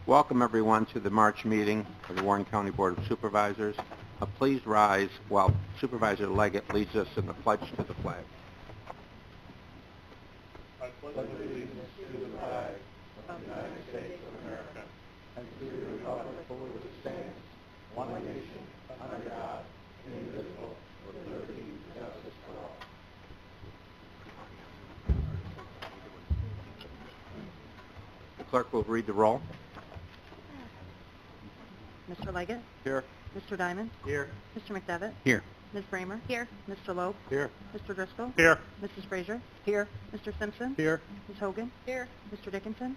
Welcome everyone to the March meeting of the Warren County Board of Supervisors. Please rise while Supervisor Leggett leads us in the pledge to the flag. I pledge allegiance to the flag of the United States of America and to the republic for which it stands, one nation, under God, indivisible, with liberty and justice for all. The clerk will read the roll. Mr. Leggett? Here. Mr. Diamond? Here. Mr. McDevitt? Here. Ms. Bramer? Here. Mr. Loeb? Here. Mr. Driscoll? Here. Mrs. Frazier? Here. Mr. Simpson? Here. Ms. Hogan? Here. Mr. Dickinson?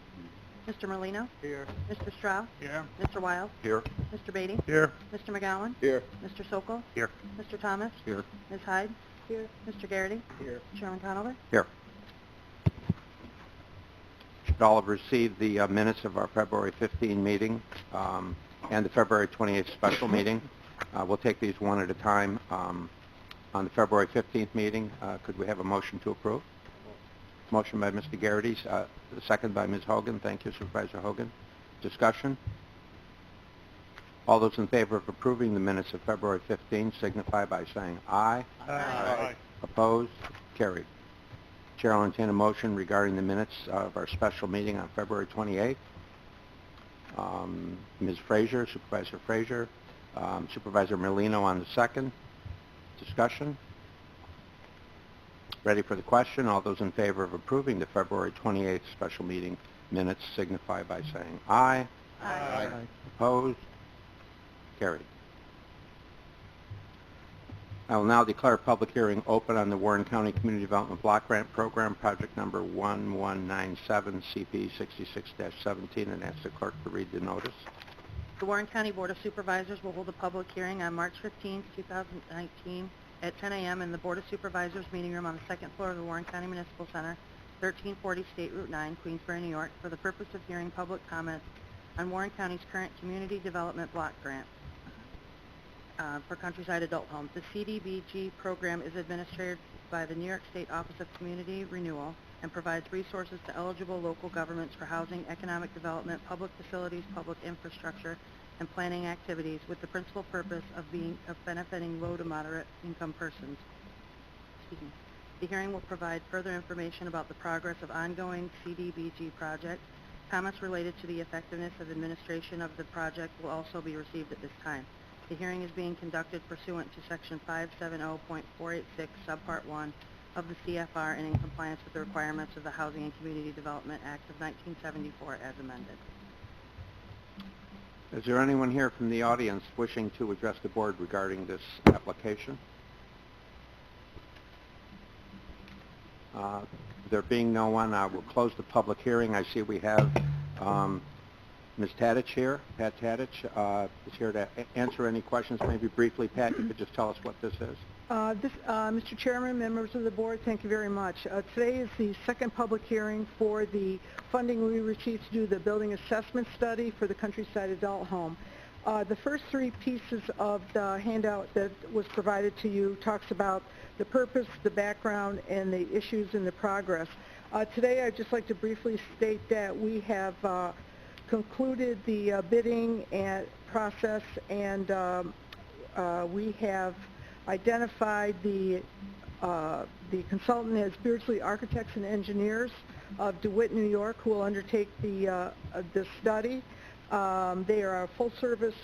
Mr. Merlino? Here. Mr. Strauss? Here. Mr. Wild? Here. Mr. Beatty? Here. Mr. McGowan? Here. Mr. Sokol? Here. Mr. Thomas? Here. Ms. Hyde? Here. Mr. Garrity? Here. Chairman Conover? Here. Should all have received the minutes of our February 15 meeting and the February 28th special meeting. We'll take these one at a time. On the February 15th meeting, could we have a motion to approve? Motion by Mr. Garrity, second by Ms. Hogan. Thank you, Supervisor Hogan. Discussion? All those in favor of approving the minutes of February 15 signify by saying aye. Aye. Opposed? Carried. Chair will entertain a motion regarding the minutes of our special meeting on February 28th. Ms. Frazier, Supervisor Frazier, Supervisor Merlino on the second. Discussion? Ready for the question? All those in favor of approving the February 28th special meeting minutes signify by saying aye. Aye. Opposed? Carried. I will now declare a public hearing open on the Warren County Community Development Block Grant Program, project number 1197, CP 66-17, and ask the clerk to read the notice. The Warren County Board of Supervisors will hold a public hearing on March 15, 2019 at 10 a.m. in the Board of Supervisors meeting room on the second floor of the Warren County Municipal Center, 1340 State Route 9, Queensboro, New York, for the purpose of hearing public comments on Warren County's current Community Development Block Grant for Countryside Adult Homes. The CDBG program is administered by the New York State Office of Community Renewal and provides resources to eligible local governments for housing, economic development, public facilities, public infrastructure, and planning activities with the principal purpose of benefiting low to moderate income persons. Excuse me. The hearing will provide further information about the progress of ongoing CDBG projects. Comments related to the effectiveness of administration of the project will also be received at this time. The hearing is being conducted pursuant to Section 570.486, Subpart 1 of the CFR and in compliance with the requirements of the Housing and Community Development Act of 1974 as amended. Is there anyone here from the audience wishing to address the board regarding this application? There being no one, I will close the public hearing. I see we have Ms. Tadich here. Pat Tadich is here to answer any questions. Maybe briefly, Pat, you could just tell us what this is. Mr. Chairman, members of the board, thank you very much. Today is the second public hearing for the funding we received to do the building assessment study for the Countryside Adult Home. The first three pieces of the handout that was provided to you talks about the purpose, the background, and the issues and the progress. Today I'd just like to briefly state that we have concluded the bidding and process, and we have identified the consultant as Beardsley Architects and Engineers of DeWitt, New York, who will undertake the study. They are a full-service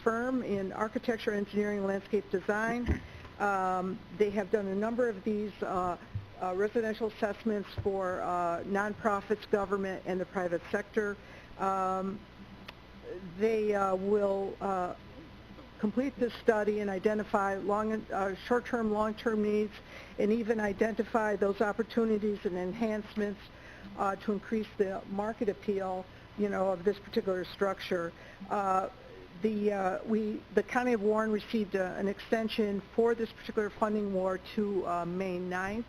firm in architecture, engineering, and landscape design. They have done a number of these residential assessments for nonprofits, government, and the private sector. They will complete this study and identify short-term, long-term needs, and even identify those opportunities and enhancements to increase the market appeal, of this particular structure. The County of Warren received an extension for this particular funding award to May 9th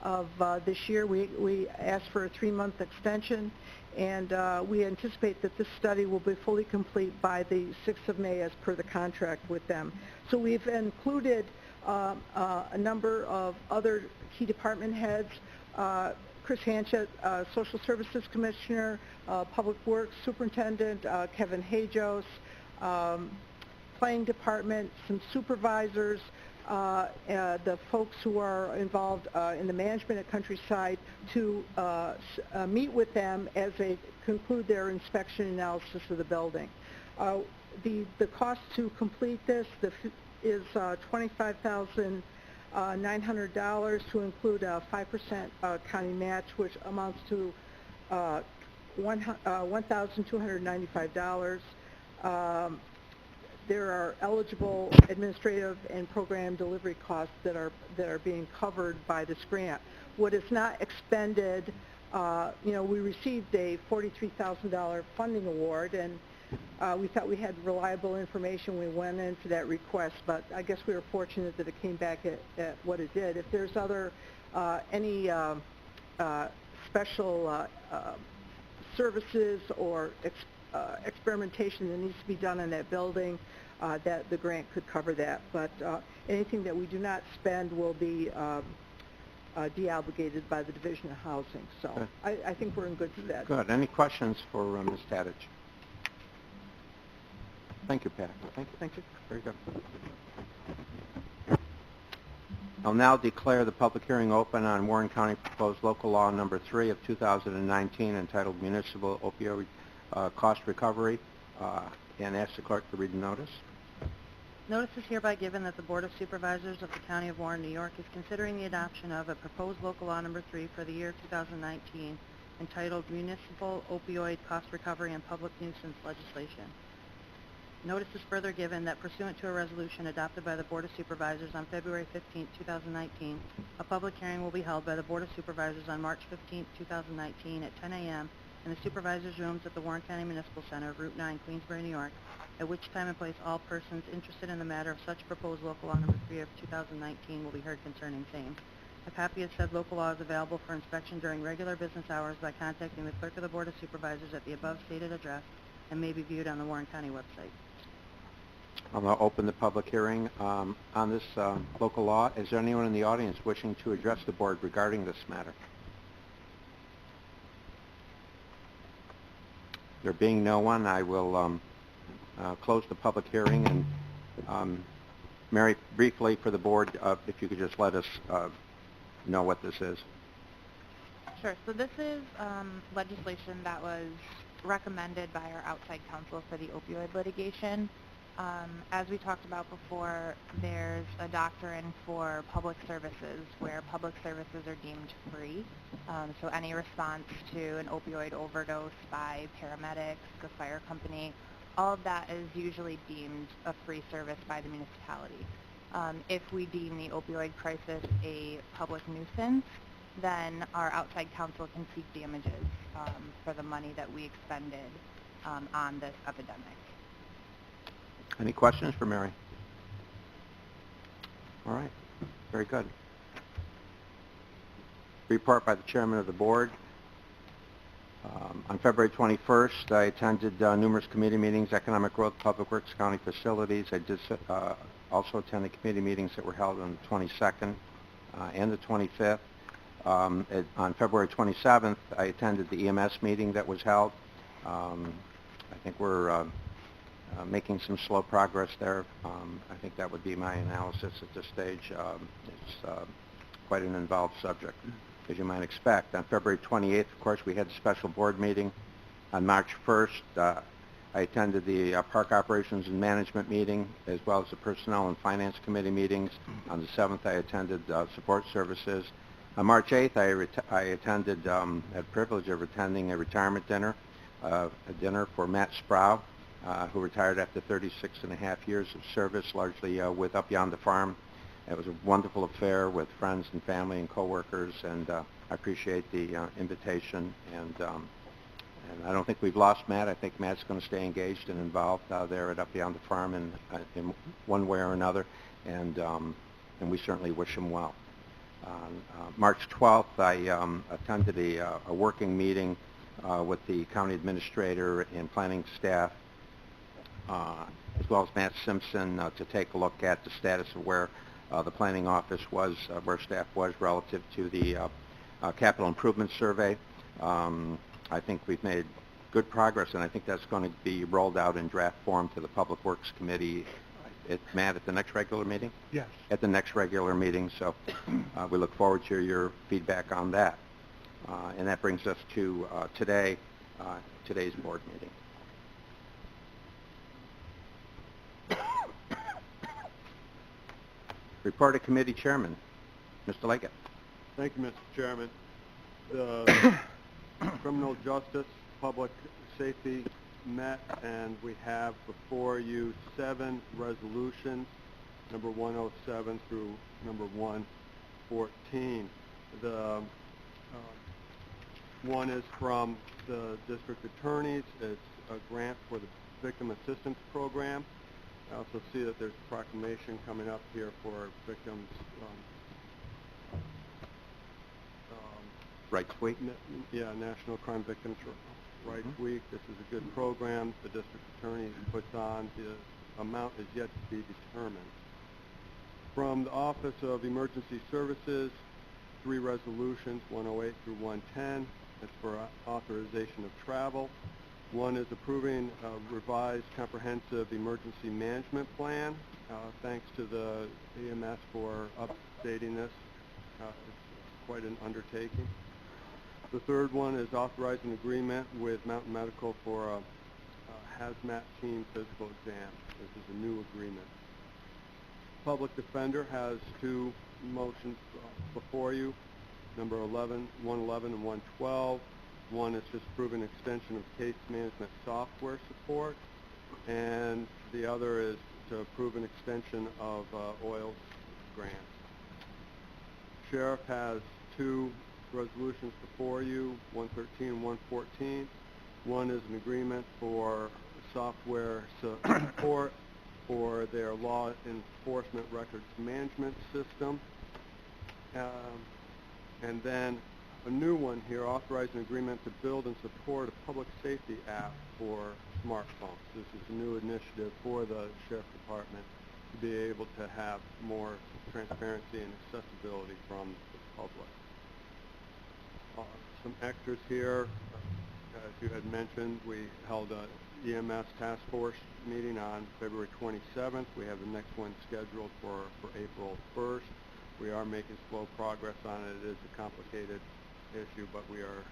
of this year. We asked for a 3-month extension, and we anticipate that this study will be fully complete by the 6th of May as per the contract with them. So we've included a number of other key department heads, Chris Hanchett, Social Services Commissioner, Public Works Superintendent, Kevin Hajos, Planning Department, some supervisors, the folks who are involved in the management at Countryside to meet with them as they conclude their inspection analysis of the building. The cost to complete this is $25,900 to include a 5% county match, which amounts to $1,295. There are eligible administrative and program delivery costs that are being covered by this grant. What is not expended, we received a $43,000 funding award, and we thought we had reliable information. We went in for that request, but I guess we were fortunate that it came back at what it did. If there's any special services or experimentation that needs to be done in that building, that the grant could cover that. But anything that we do not spend will be de-obligated by the Division of Housing. So okay. I think we're in good stead. Good. Any questions for Ms. Tadich? Thank you, Pat. Thank you. Very good. I'll now declare the public hearing open on Warren County Proposed Local Law Number 3 of 2019 entitled Municipal Opioid Cost Recovery, and ask the clerk to read the notice. Notice is hereby given that the Board of Supervisors of the County of Warren, New York is considering the adoption of a proposed local law number 3 for the year 2019 entitled Municipal Opioid Cost Recovery and Public Nuisance Legislation. Notice is further given that pursuant to a resolution adopted by the Board of Supervisors on February 15, 2019, a public hearing will be held by the Board of Supervisors on March 15, 2019 at 10 a.m. in the Supervisors' Rooms at the Warren County Municipal Center, Route 9, Queensbury, New York, at which time and place all persons interested in the matter of such proposed local law number 3 of 2019 will be heard concerning same. A copy of said local law is available for inspection during regular business hours by contacting the Clerk of the Board of Supervisors at the above stated address and may be viewed on the Warren County website. I'll now open the public hearing on this local law. Is there anyone in the audience wishing to address the board regarding this matter? There being no one, I will close the public hearing. And Mary, briefly for the board, if you could just let us know what this is. Sure. So this is legislation that was recommended by our outside counsel for the opioid litigation. As we talked about before, there's a doctrine for public services where public services are deemed free. So any response to an opioid overdose by paramedics, the fire company, all of that is usually deemed a free service by the municipality. If we deem the opioid crisis a public nuisance, then our outside counsel can seek damages for the money that we expended on this epidemic. Any questions for Mary? All right. Very good. Report by the chairman of the board. On February 21st, I attended numerous committee meetings, economic growth, public works, county facilities. I did also attend the committee meetings that were held on the 22nd and the 25th. On February 27th, I attended the EMS meeting that was held. I think we're making some slow progress there. I think that would be my analysis at this stage. It's quite an involved subject, as you might expect. On February 28th, of course, we had a special board meeting. On March 1st, I attended the Park Operations and Management meeting, as well as the Personnel and Finance Committee meetings. On the 7th, I attended Support Services. On March 8th, I attended, had the privilege of attending a retirement dinner, a dinner for Matt Sproul, who retired after 36 and a half years of service, largely with Up Beyond the Farm. It was a wonderful affair with friends and family and coworkers, and I appreciate the invitation. And I don't think we've lost Matt. I think Matt's going to stay engaged and involved there at Up Beyond the Farm in one way or another, and we certainly wish him well. On March 12th, I attended a working meeting with the county administrator and planning staff, as well as Matt Simpson, to take a look at the status of where the planning office was, where staff was relative to the capital improvement survey. I think we've made good progress, and I think that's going to be rolled out in draft form to the Public Works Committee. Matt, at the next regular meeting? Yes. At the next regular meeting, so we look forward to your feedback on that. And that brings us to today's board meeting. Report of committee chairman, Mr. Leggett. Thank you, Mr. Chairman. The Criminal Justice, Public Safety met, and we have before you 7 resolutions, number 107 through number 114. The one is from the district attorneys. It's a grant for the Victim Assistance Program. I also see that there's a proclamation coming up here for victims. Rights Week? National Crime Victims Rights Week. This is a good program the district attorney puts on. The amount is yet to be determined. From the Office of Emergency Services, 3 resolutions, 108 through 110. It's for authorization of travel. One is approving a revised comprehensive emergency management plan. Thanks to the EMS for updating this. It's quite an undertaking. The third one is authorizing agreement with Mountain Medical for a hazmat team physical exam. This is a new agreement. Public Defender has 2 motions before you, number 111 and 112. One is just approving extension of case management software support, and the other is to approve an extension of oils grants. Sheriff has 2 resolutions before you, 113 and 114. One is an agreement for software support for their law enforcement records management system. And then a new one here, authorizing agreement to build and support a public safety app for smartphones. This is a new initiative for the Sheriff Department to be able to have more transparency and accessibility from the public. Some extras here. As you had mentioned, we held a EMS task force meeting on February 27th. We have the next one scheduled for April 1st. We are making slow progress on it. It is a complicated issue, but we're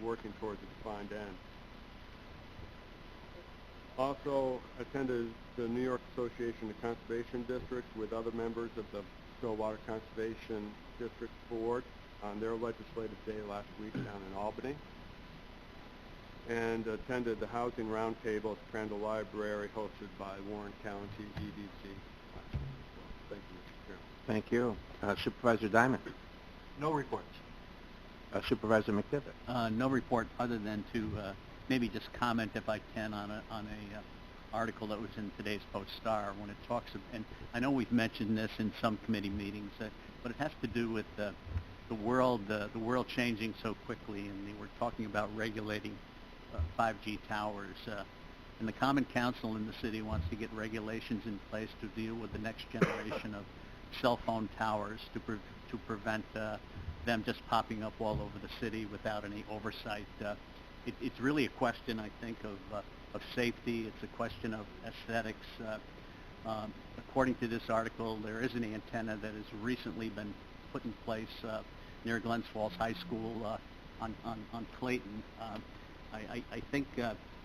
working towards a defined end. Also attended the New York Association of Conservation Districts with other members of the Stillwater Conservation District Board on their legislative day last week down in Albany, and attended the Housing Roundtable at the Crandall Library hosted by Warren County EDC last week. So, thank you, Mr. Chairman. Thank you. Supervisor Diamond. No reports. Supervisor McDivitt. No report other than to maybe just comment, if I can, on a article that was in today's Post-Star when it talks of, and I know we've mentioned this in some committee meetings, but it has to do with the world changing so quickly, and they were talking about regulating 5G towers. And the Common Council in the city wants to get regulations in place to deal with the next generation of cell phone towers to prevent them just popping up all over the city without any oversight. It's really a question, I think, of safety. It's a question of aesthetics. According to this article, there is an antenna that has recently been put in place near Glens Falls High School on Clayton. I think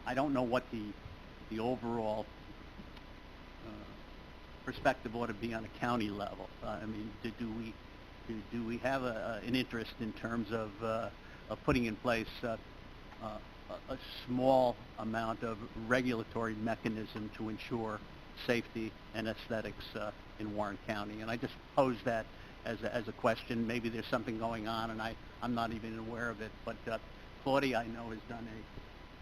I don't know what the overall perspective ought to be on a county level. I mean, do we have an interest in terms of putting in place a small amount of regulatory mechanism to ensure safety and aesthetics in Warren County? And I just pose that as a question. Maybe there's something going on, and I'm not even aware of it. But Claudia, I know, has done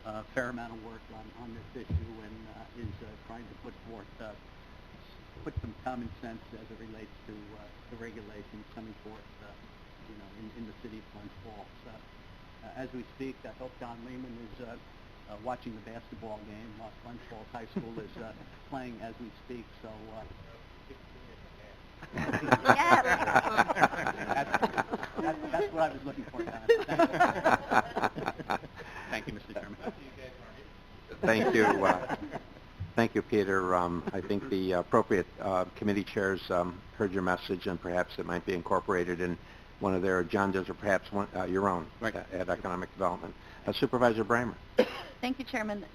a fair amount of work on this issue and is trying to put some common sense as it relates to the regulations coming forth, in the city of Glens Falls. As we speak, I hope Don Lehman is watching the basketball game while Glens Falls High School is playing as we speak. So. report on. Thank you, Mr. Chairman. Thank you. Thank you, Peter. I think the appropriate committee chairs heard your message, and perhaps it might be incorporated in one of their agendas, or perhaps your own at Economic Development. Supervisor Bramer. Thank you, Chairman.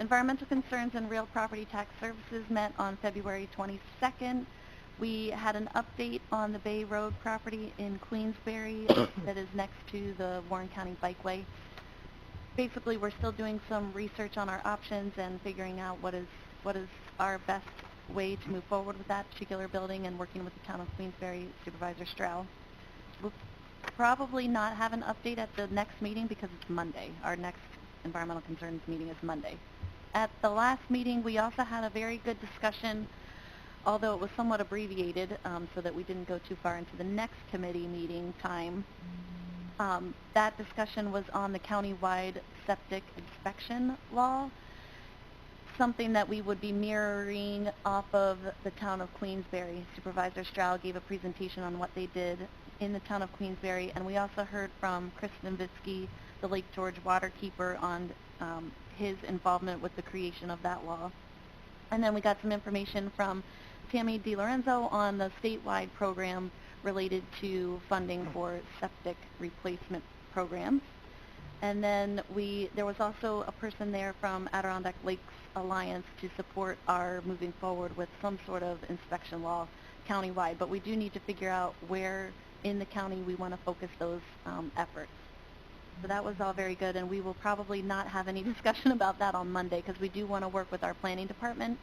Environmental Concerns and Real Property Tax Services met on February 22nd. We had an update on the Bay Road property in Queensbury that is next to the Warren County Bikeway. Basically, we're still doing some research on our options and figuring out what is our best way to move forward with that particular building, and working with the Town of Queensbury Supervisor Stroud. We'll probably not have an update at the next meeting because it's Monday. Our next Environmental Concerns meeting is Monday. At the last meeting, we also had a very good discussion, although it was somewhat abbreviated, so that we didn't go too far into the next committee meeting time. That discussion was on the county-wide septic inspection law, something that we would be mirroring off of the Town of Queensbury. Supervisor Stroud gave a presentation on what they did in the Town of Queensbury, and we also heard from Kristen Vitsky, the Lake George waterkeeper, on his involvement with the creation of that law. And then we got some information from Tammy DiLorenzo on the statewide program related to funding for septic replacement programs. And then there was also a person there from Adirondack Lakes Alliance to support our moving forward with some sort of inspection law countywide. But we do need to figure out where in the county we want to focus those efforts. So that was all very good, and we will probably not have any discussion about that on Monday, because we do want to work with our planning department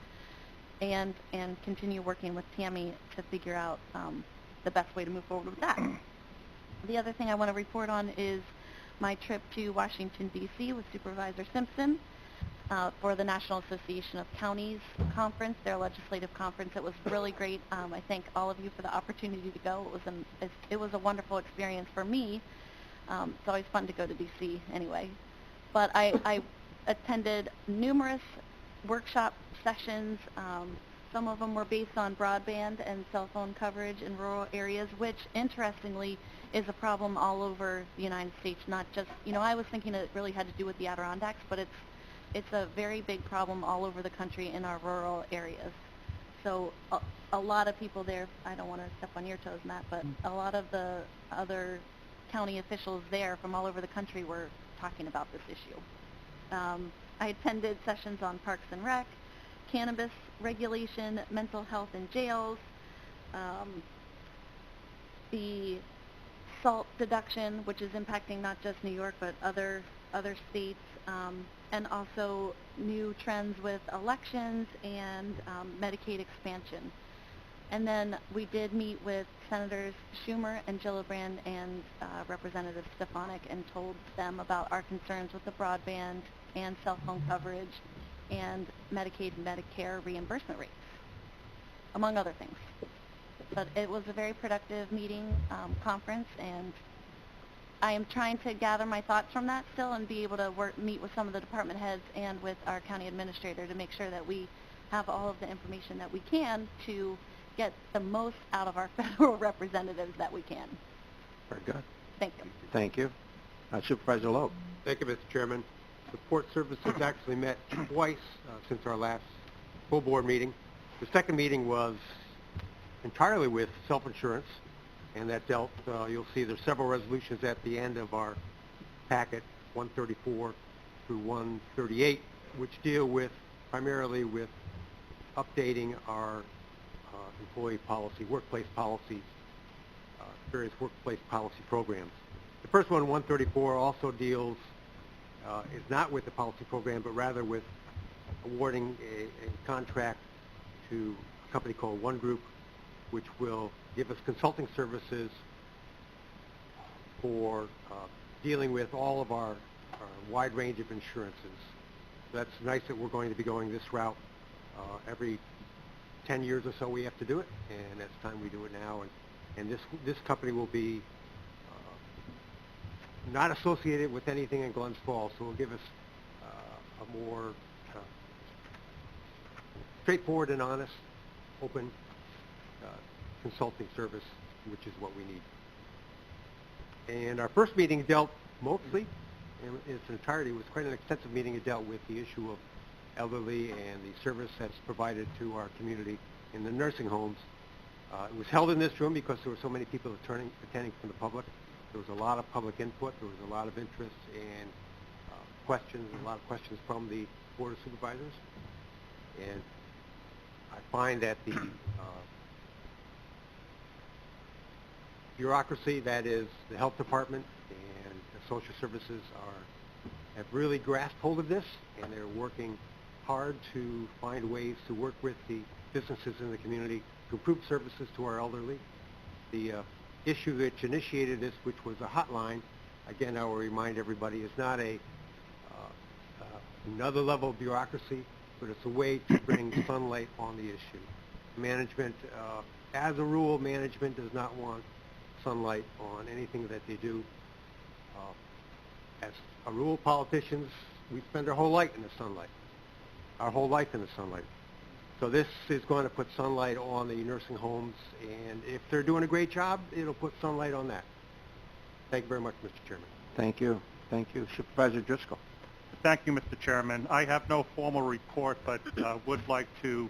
and continue working with Tammy to figure out the best way to move forward with that. The other thing I want to report on is my trip to Washington, D.C. with Supervisor Simpson for the National Association of Counties conference, their legislative conference. It was really great. I thank all of you for the opportunity to go. It was a wonderful experience for me. It's always fun to go to D.C. anyway. But I attended numerous workshop sessions. Some of them were based on broadband and cell phone coverage in rural areas, which, interestingly, is a problem all over the United States, not just, I was thinking it really had to do with the Adirondacks, but it's a very big problem all over the country in our rural areas. So a lot of people there, I don't want to step on your toes, Matt, but a lot of the other county officials there from all over the country were talking about this issue. I attended sessions on Parks and Rec, cannabis regulation, mental health in jails, the SALT deduction, which is impacting not just New York but other states, and also new trends with elections and Medicaid expansion. And then we did meet with Senators Schumer and Gillibrand and Representative Stefanik, and told them about our concerns with the broadband and cell phone coverage and Medicaid and Medicare reimbursement rates, among other things. But it was a very productive meeting, conference, and I am trying to gather my thoughts from that still and be able to meet with some of the department heads and with our county administrator to make sure that we have all of the information that we can to get the most out of our federal representatives that we can. Very good. Thank you. Thank you. Supervisor Loeb. Thank you, Mr. Chairman. The Port Service has actually met twice since our last full board meeting. The second meeting was entirely with self-insurance, and that dealt, you'll see there's several resolutions at the end of our packet, 134 through 138, which deal with primarily with updating our employee policy, workplace policies, various workplace policy programs. The first one, 134, also deals, is not with the policy program, but rather with awarding a contract to a company called One Group, which will give us consulting services for dealing with all of our wide range of insurances. So that's nice that we're going to be going this route. Every 10 years or so we have to do it, and it's time we do it now. And this company will be not associated with anything in Glens Falls, so it will give us a more straightforward and honest, open consulting service, which is what we need. And our first meeting dealt mostly, in its entirety, was quite an extensive meeting. It dealt with the issue of elderly and the service that's provided to our community in the nursing homes. It was held in this room because there were so many people attending from the public. There was a lot of public input. There was a lot of interest and questions, a lot of questions from the Board of Supervisors. And I find that the bureaucracy, that is the health department and the social services, have really grasped hold of this, and they're working hard to find ways to work with the businesses in the community to improve services to our elderly. The issue which initiated this, which was a hotline, again, I will remind everybody, is not another level of bureaucracy, but it's a way to bring sunlight on the issue. Management, as a rule, management does not want sunlight on anything that they do. As a rule, politicians, we spend our whole life in the sunlight. Our whole life in the sunlight. So this is going to put sunlight on the nursing homes, and if they're doing a great job, it'll put sunlight on that. Thank you very much, Mr. Chairman. Thank you. Thank you. Supervisor Driscoll. Thank you, Mr. Chairman. I have no formal report, but would like to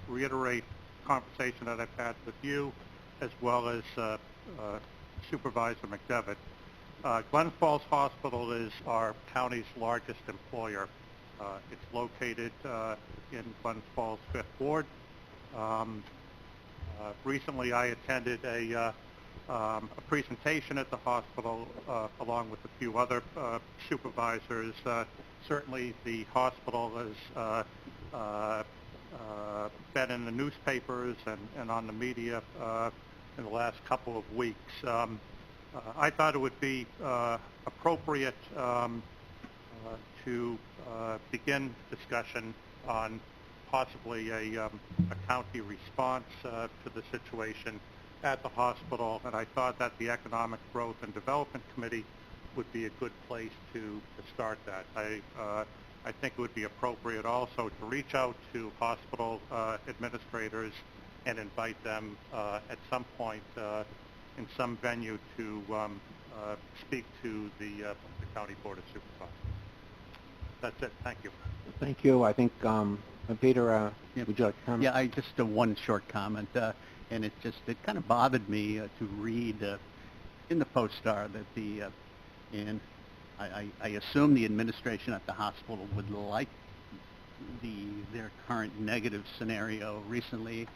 reiterate the conversation that I've had with you, as well as Supervisor McDevitt. Glens Falls Hospital is our county's largest employer. It's located in Glens Falls 5th Ward. Recently I attended a presentation at the hospital along with a few other supervisors. Certainly the hospital has been in the newspapers and on the media in the last couple of weeks. I thought it would be appropriate to begin discussion on possibly a county response to the situation at the hospital, and I thought that the Economic Growth and Development Committee would be a good place to start that. I think it would be appropriate also to reach out to hospital administrators and invite them at some point in some venue to speak to the County Board of Supervisors. That's it. Thank you. Thank you. I think, Peter, would you like to comment? Yeah, just one short comment, and it kind of bothered me to read in the Post-Star that and I assume the administration at the hospital would like their current negative scenario recently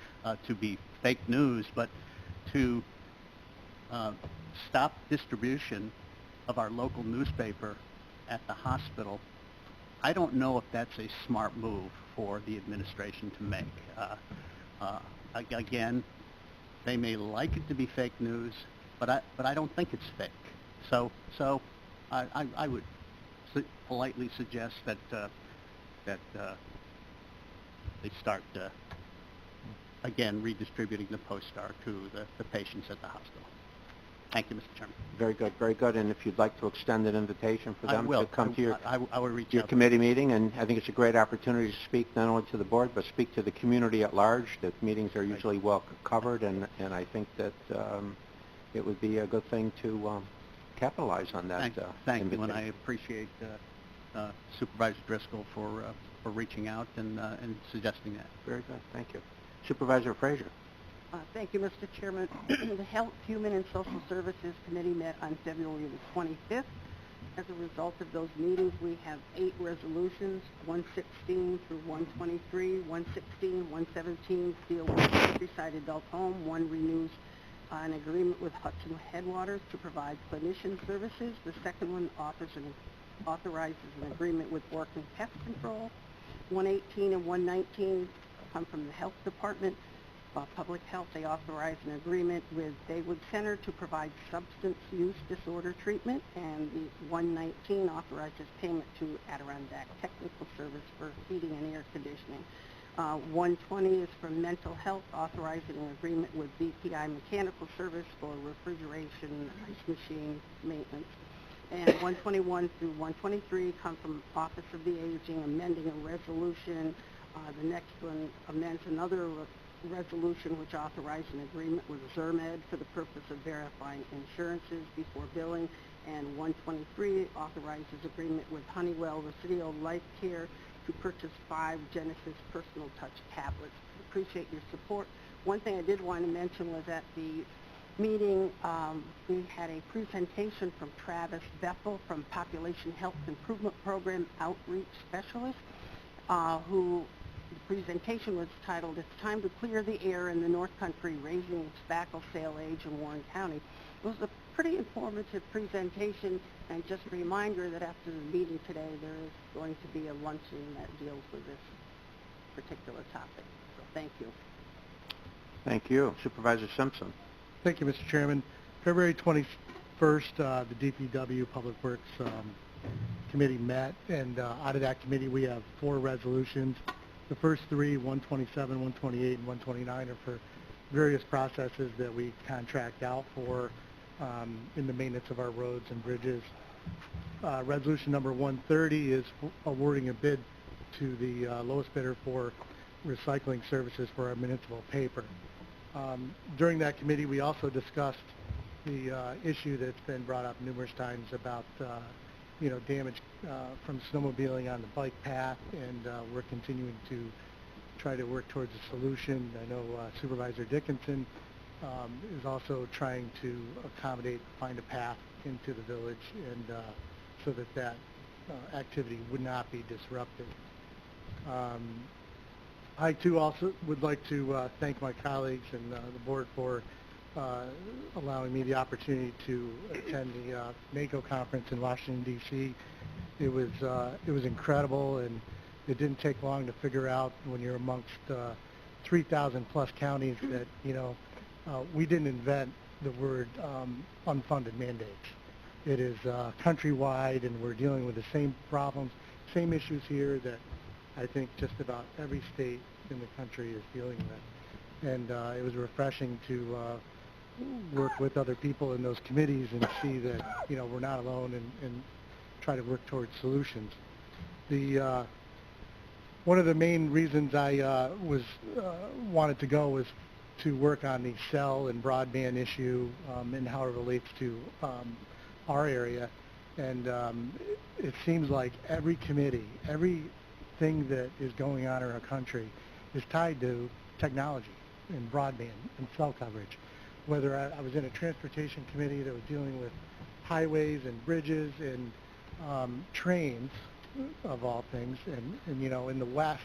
to be fake news, but to stop distribution of our local newspaper at the hospital. I don't know if that's a smart move for the administration to make. Again, they may like it to be fake news, but I don't think it's fake. So I would politely suggest that they start again redistributing the Post-Star to the patients at the hospital. Thank you, Mr. Chairman. Very good, very good. And if you'd like to extend an invitation for them to come to I will reach your out committee meeting, and I think it's a great opportunity to speak not only to the board, but speak to the community at large. The meetings are usually well covered, and I think that it would be a good thing to capitalize on that Thank you, invitation. and I appreciate Supervisor Driscoll for reaching out and suggesting that. Very good, thank you. Supervisor Frazier. Thank you, Mr. Chairman. The Health, Human, and Social Services Committee met on February the 25th. As a result of those meetings, we have 8 resolutions, 116 through 123, 116, 117 deal with Countryside Adult Home, 1 renews an agreement with Hudson Headwaters to provide clinician services. The second one authorizes an agreement with Working Pest Control. 118 and 119 come from the Health Department. Public Health, they authorize an agreement with Baywood Center to provide substance use disorder treatment, and the 119 authorizes payment to Adirondack Technical Service for heating and air conditioning. 120 is for Mental Health, authorizing an agreement with BPI Mechanical Service for refrigeration, ice machine maintenance. And 121 through 123 come from Office of the Aging, amending a resolution. The next one amends another resolution which authorized an agreement with Zermed for the purpose of verifying insurances before billing, and 123 authorizes agreement with Honeywell Residual Life Care to purchase 5 Genesis Personal Touch tablets. Appreciate your support. One thing I did want to mention was at the meeting, we had a presentation from Travis Bethel from Population Health Improvement Program Outreach Specialist, who the presentation was titled, "It's Time to Clear the Air in the North Country, Raising the Tobacco Sale Age in Warren County." It was a pretty informative presentation, and just a reminder that after the meeting today, there is going to be a luncheon that deals with this particular topic. So thank you. Thank you. Supervisor Simpson. Thank you, Mr. Chairman. February 21st, the DPW Public Works Committee met, and out of that committee we have 4 resolutions. The first 3, 127, 128, and 129, are for various processes that we contract out for in the maintenance of our roads and bridges. Resolution number 130 is awarding a bid to the lowest bidder for recycling services for our municipal paper. During that committee, we also discussed the issue that's been brought up numerous times about damage from snowmobiling on the bike path, and we're continuing to try to work towards a solution. I know Supervisor Dickinson is also trying to find a path into the village, and so that activity would not be disrupted. I too also would like to thank my colleagues and the board for allowing me the opportunity to attend the NACO conference in Washington, D.C. It was incredible, and it didn't take long to figure out, when you're amongst 3,000 plus counties, that we didn't invent the word unfunded mandates. It is countrywide, and we're dealing with the same problems, same issues here that I think just about every state in the country is dealing with. And it was refreshing to work with other people in those committees and see that we're not alone, and try to work towards solutions. One of the main reasons I wanted to go was to work on the cell and broadband issue and how it relates to our area. And it seems like every committee, everything that is going on in our country is tied to technology and broadband and cell coverage. Whether I was in a transportation committee that was dealing with highways and bridges and trains, of all things, and in the West,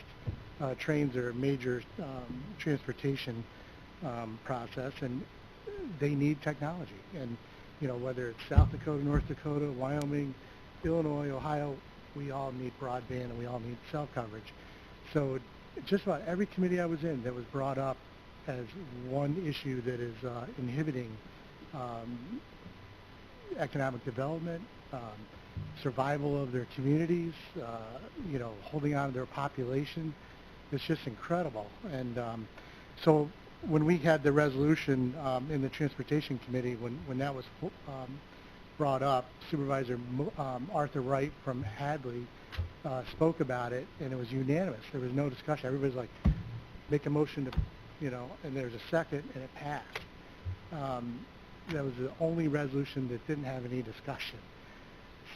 trains are a major transportation process, and they need technology. And whether it's South Dakota, North Dakota, Wyoming, Illinois, Ohio, we all need broadband and we all need cell coverage. So just about every committee I was in, that was brought up as one issue that is inhibiting economic development, survival of their communities, holding on to their population. It's just incredible. And so when we had the resolution in the Transportation Committee, when that was brought up, Supervisor Arthur Wright from Hadley spoke about it, and it was unanimous. There was no discussion. Everybody's like, make a motion to, and there's a second, and it passed. That was the only resolution that didn't have any discussion.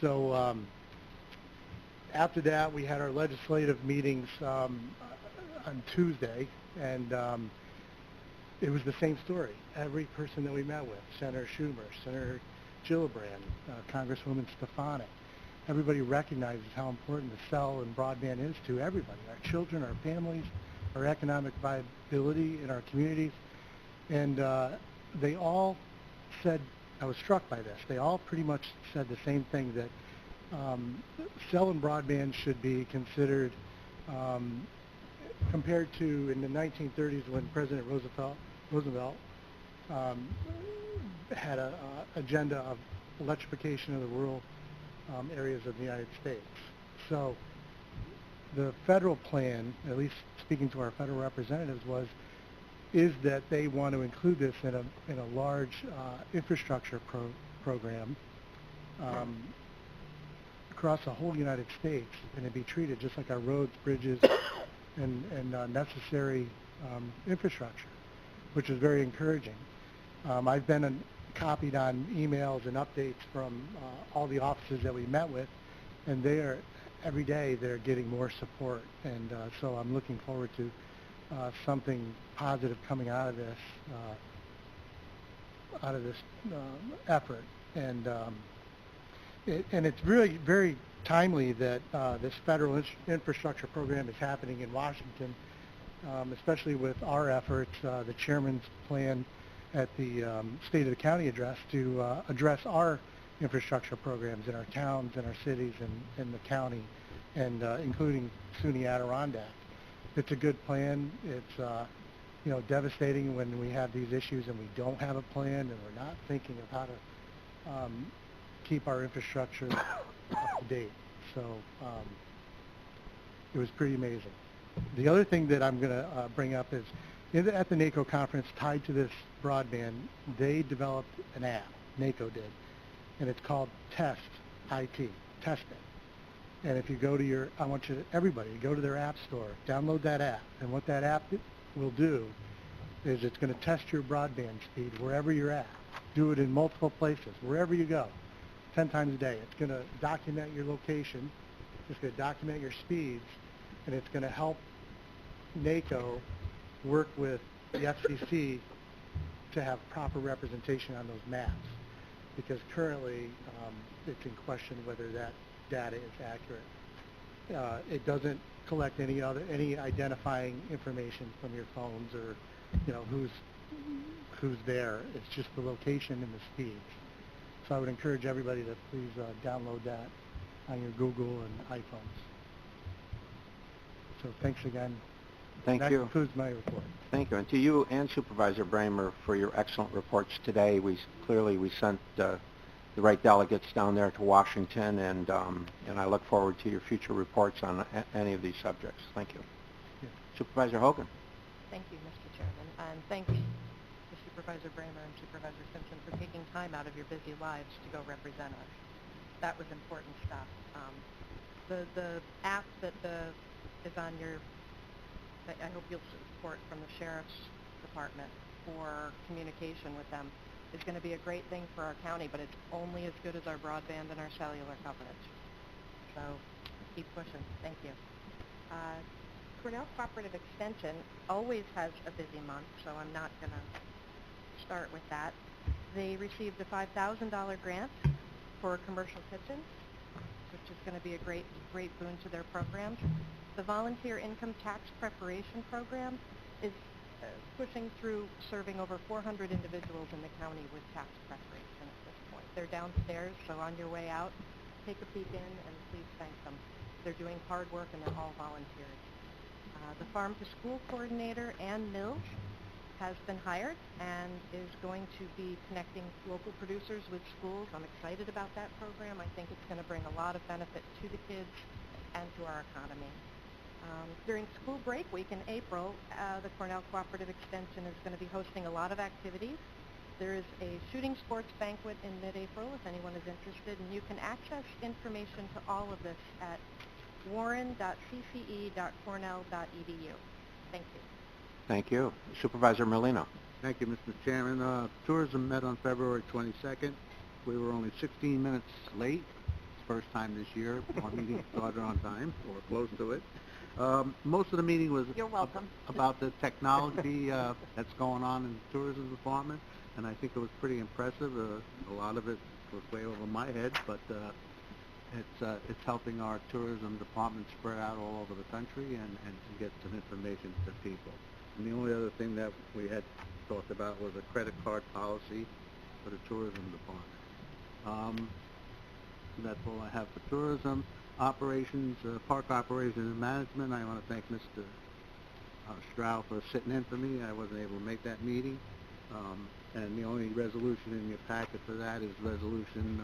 So after that, we had our legislative meetings on Tuesday, and it was the same story. Every person that we met with, Senator Schumer, Senator Gillibrand, Congresswoman Stefanik, everybody recognizes how important the cell and broadband is to everybody, our children, our families, our economic viability in our communities. And they all said, I was struck by this, they all pretty much said the same thing, that cell and broadband should be considered compared to in the 1930s when President Roosevelt had an agenda of electrification of the rural areas of the United States. So the federal plan, at least speaking to our federal representatives, is that they want to include this in a large infrastructure program across the whole United States, and it'd be treated just like our roads, bridges, and necessary infrastructure, which is very encouraging. I've been copied on emails and updates from all the offices that we met with, and every day they're getting more support, and so I'm looking forward to something positive coming out of this effort. And it's really very timely that this federal infrastructure program is happening in Washington, especially with our efforts, the chairman's plan at the State of the County address to address our infrastructure programs in our towns and our cities and the county, and including SUNY Adirondack. It's a good plan. It's devastating when we have these issues and we don't have a plan and we're not thinking of how to keep our infrastructure up to date. So it was pretty amazing. The other thing that I'm going to bring up is at the NACO conference tied to this broadband, they developed an app, NACO did, and it's called Test IT, Test It. And if you go to I want everybody to go to their app store, download that app, and what that app will do is it's going to test your broadband speed wherever you're at. Do it in multiple places, wherever you go, 10 times a day. It's going to document your location, it's going to document your speeds, and it's going to help NACO work with the FCC to have proper representation on those maps, because currently it's in question whether that data is accurate. It doesn't collect any identifying information from your phones or who's there. It's just the location and the speeds. So I would encourage everybody to please download that on your Google and iPhones. So thanks again. Thank you. That concludes my report. Thank you. And to you and Supervisor Bramer for your excellent reports today. We sent the right delegates down there to Washington, and I look forward to your future reports on any of these subjects. Thank you. Yeah. Supervisor Hogan. Thank you, Mr. Chairman, and thanks to Supervisor Bramer and Supervisor Simpson for taking time out of your busy lives to go represent us. That was important stuff. The app that is on your, I hope you'll support from the Sheriff's Department for communication with them, is going to be a great thing for our county, but it's only as good as our broadband and our cellular coverage. So keep pushing. Thank you. Cornell Cooperative Extension always has a busy month, so I'm not going to start with that. They received a $5,000 grant for commercial kitchens, which is going to be a great boon to their programs. The Volunteer Income Tax Preparation Program is pushing through serving over 400 individuals in the county with tax preparation at this point. They're downstairs, so on your way out, take a peek in and please thank them. They're doing hard work and they're all volunteers. The Farm to School Coordinator, Ann Mills, has been hired and is going to be connecting local producers with schools. I'm excited about that program. I think it's going to bring a lot of benefit to the kids and to our economy. During school break week in April, the Cornell Cooperative Extension is going to be hosting a lot of activities. There is a shooting sports banquet in mid-April if anyone is interested, and you can access information to all of this at warren.cce.cornell.edu. Thank you. Thank you. Supervisor Merlino. Thank you, Mr. Chairman. Tourism met on February 22nd. We were only 16 minutes late. It's the first time this year our meeting started on time, or close to it. Most of the meeting was You're welcome. About the technology that's going on in the tourism department, and I think it was pretty impressive. A lot of it was way over my head, but it's helping our tourism department spread out all over the country and get some information to people. And the only other thing that we had talked about was a credit card policy for the tourism department. That's all I have for tourism. Operations, park operations and management, I want to thank Mr. Stroud for sitting in for me. I wasn't able to make that meeting. And the only resolution in your packet for that is Resolution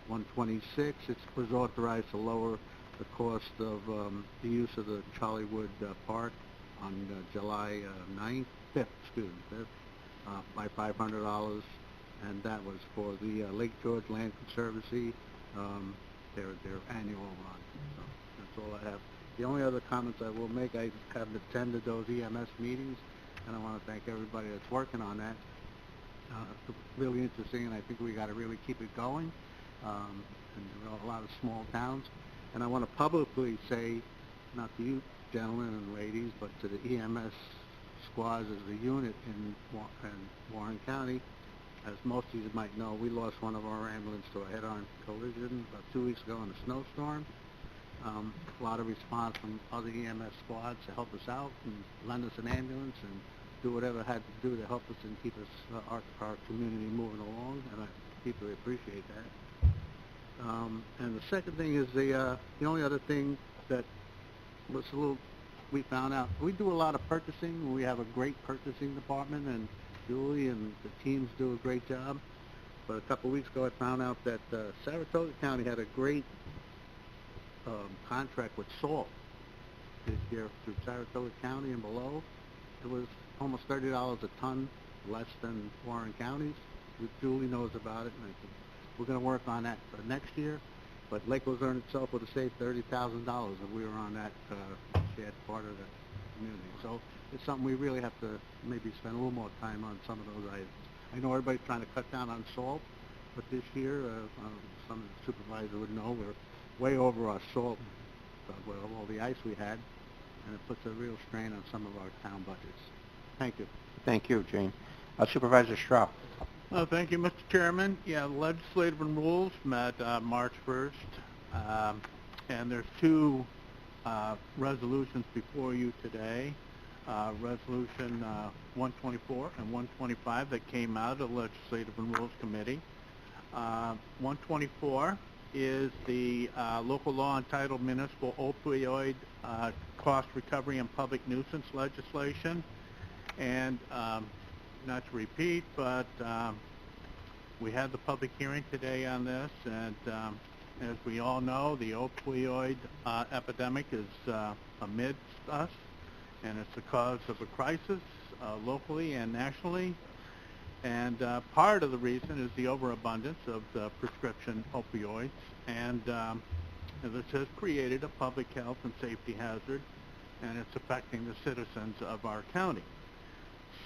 126. It was authorized to lower the cost of the use of the Charliewood Park on July 5th, by $500, and that was for the Lake George Land Conservancy, their annual run. So that's all I have. The only other comments I will make, I have attended those EMS meetings. and I want to thank everybody that's working on that. It's really interesting, and I think we got to really keep it going. And there are a lot of small towns. And I want to publicly say, not to you gentlemen and ladies, but to the EMS squads as a unit in Warren County. As most of you might know, we lost one of our ambulances to a head-on collision about 2 weeks ago in a snowstorm. A lot of response from other EMS squads to help us out and lend us an ambulance and do whatever had to do to help us and keep us our community moving along, and I deeply appreciate that. And the second thing is the only other thing that was a little, we found out, we do a lot of purchasing. We have a great purchasing department, and Julie and the teams do a great job. But a couple of weeks ago I found out that Saratoga County had a great contract with salt this year through Saratoga County and below. It was almost $30 a ton less than Warren County's. Julie knows about it, and I think we're going to work on that for next year. But Lake Luzerne itself would have saved $30,000 if we were on that shared part of the community. So it's something we really have to maybe spend a little more time on some of those items. I know everybody's trying to cut down on salt, but this year, some of the supervisors would know, we're way over our salt with all the ice we had, and it puts a real strain on some of our town budgets. Thank you. Thank you, Gene. Supervisor Strauss. Thank you, Mr. Chairman. Yeah, legislative and rules met March 1st, and there's two resolutions before you today. Resolution 124 and 125 that came out of the Legislative and Rules Committee. 124 is the local law entitled Municipal Opioid Cost Recovery and Public Nuisance Legislation. And not to repeat, but we had the public hearing today on this, and as we all know, the opioid epidemic is amidst us, and it's the cause of a crisis locally and nationally. And part of the reason is the overabundance of the prescription opioids, and this has created a public health and safety hazard, and it's affecting the citizens of our county.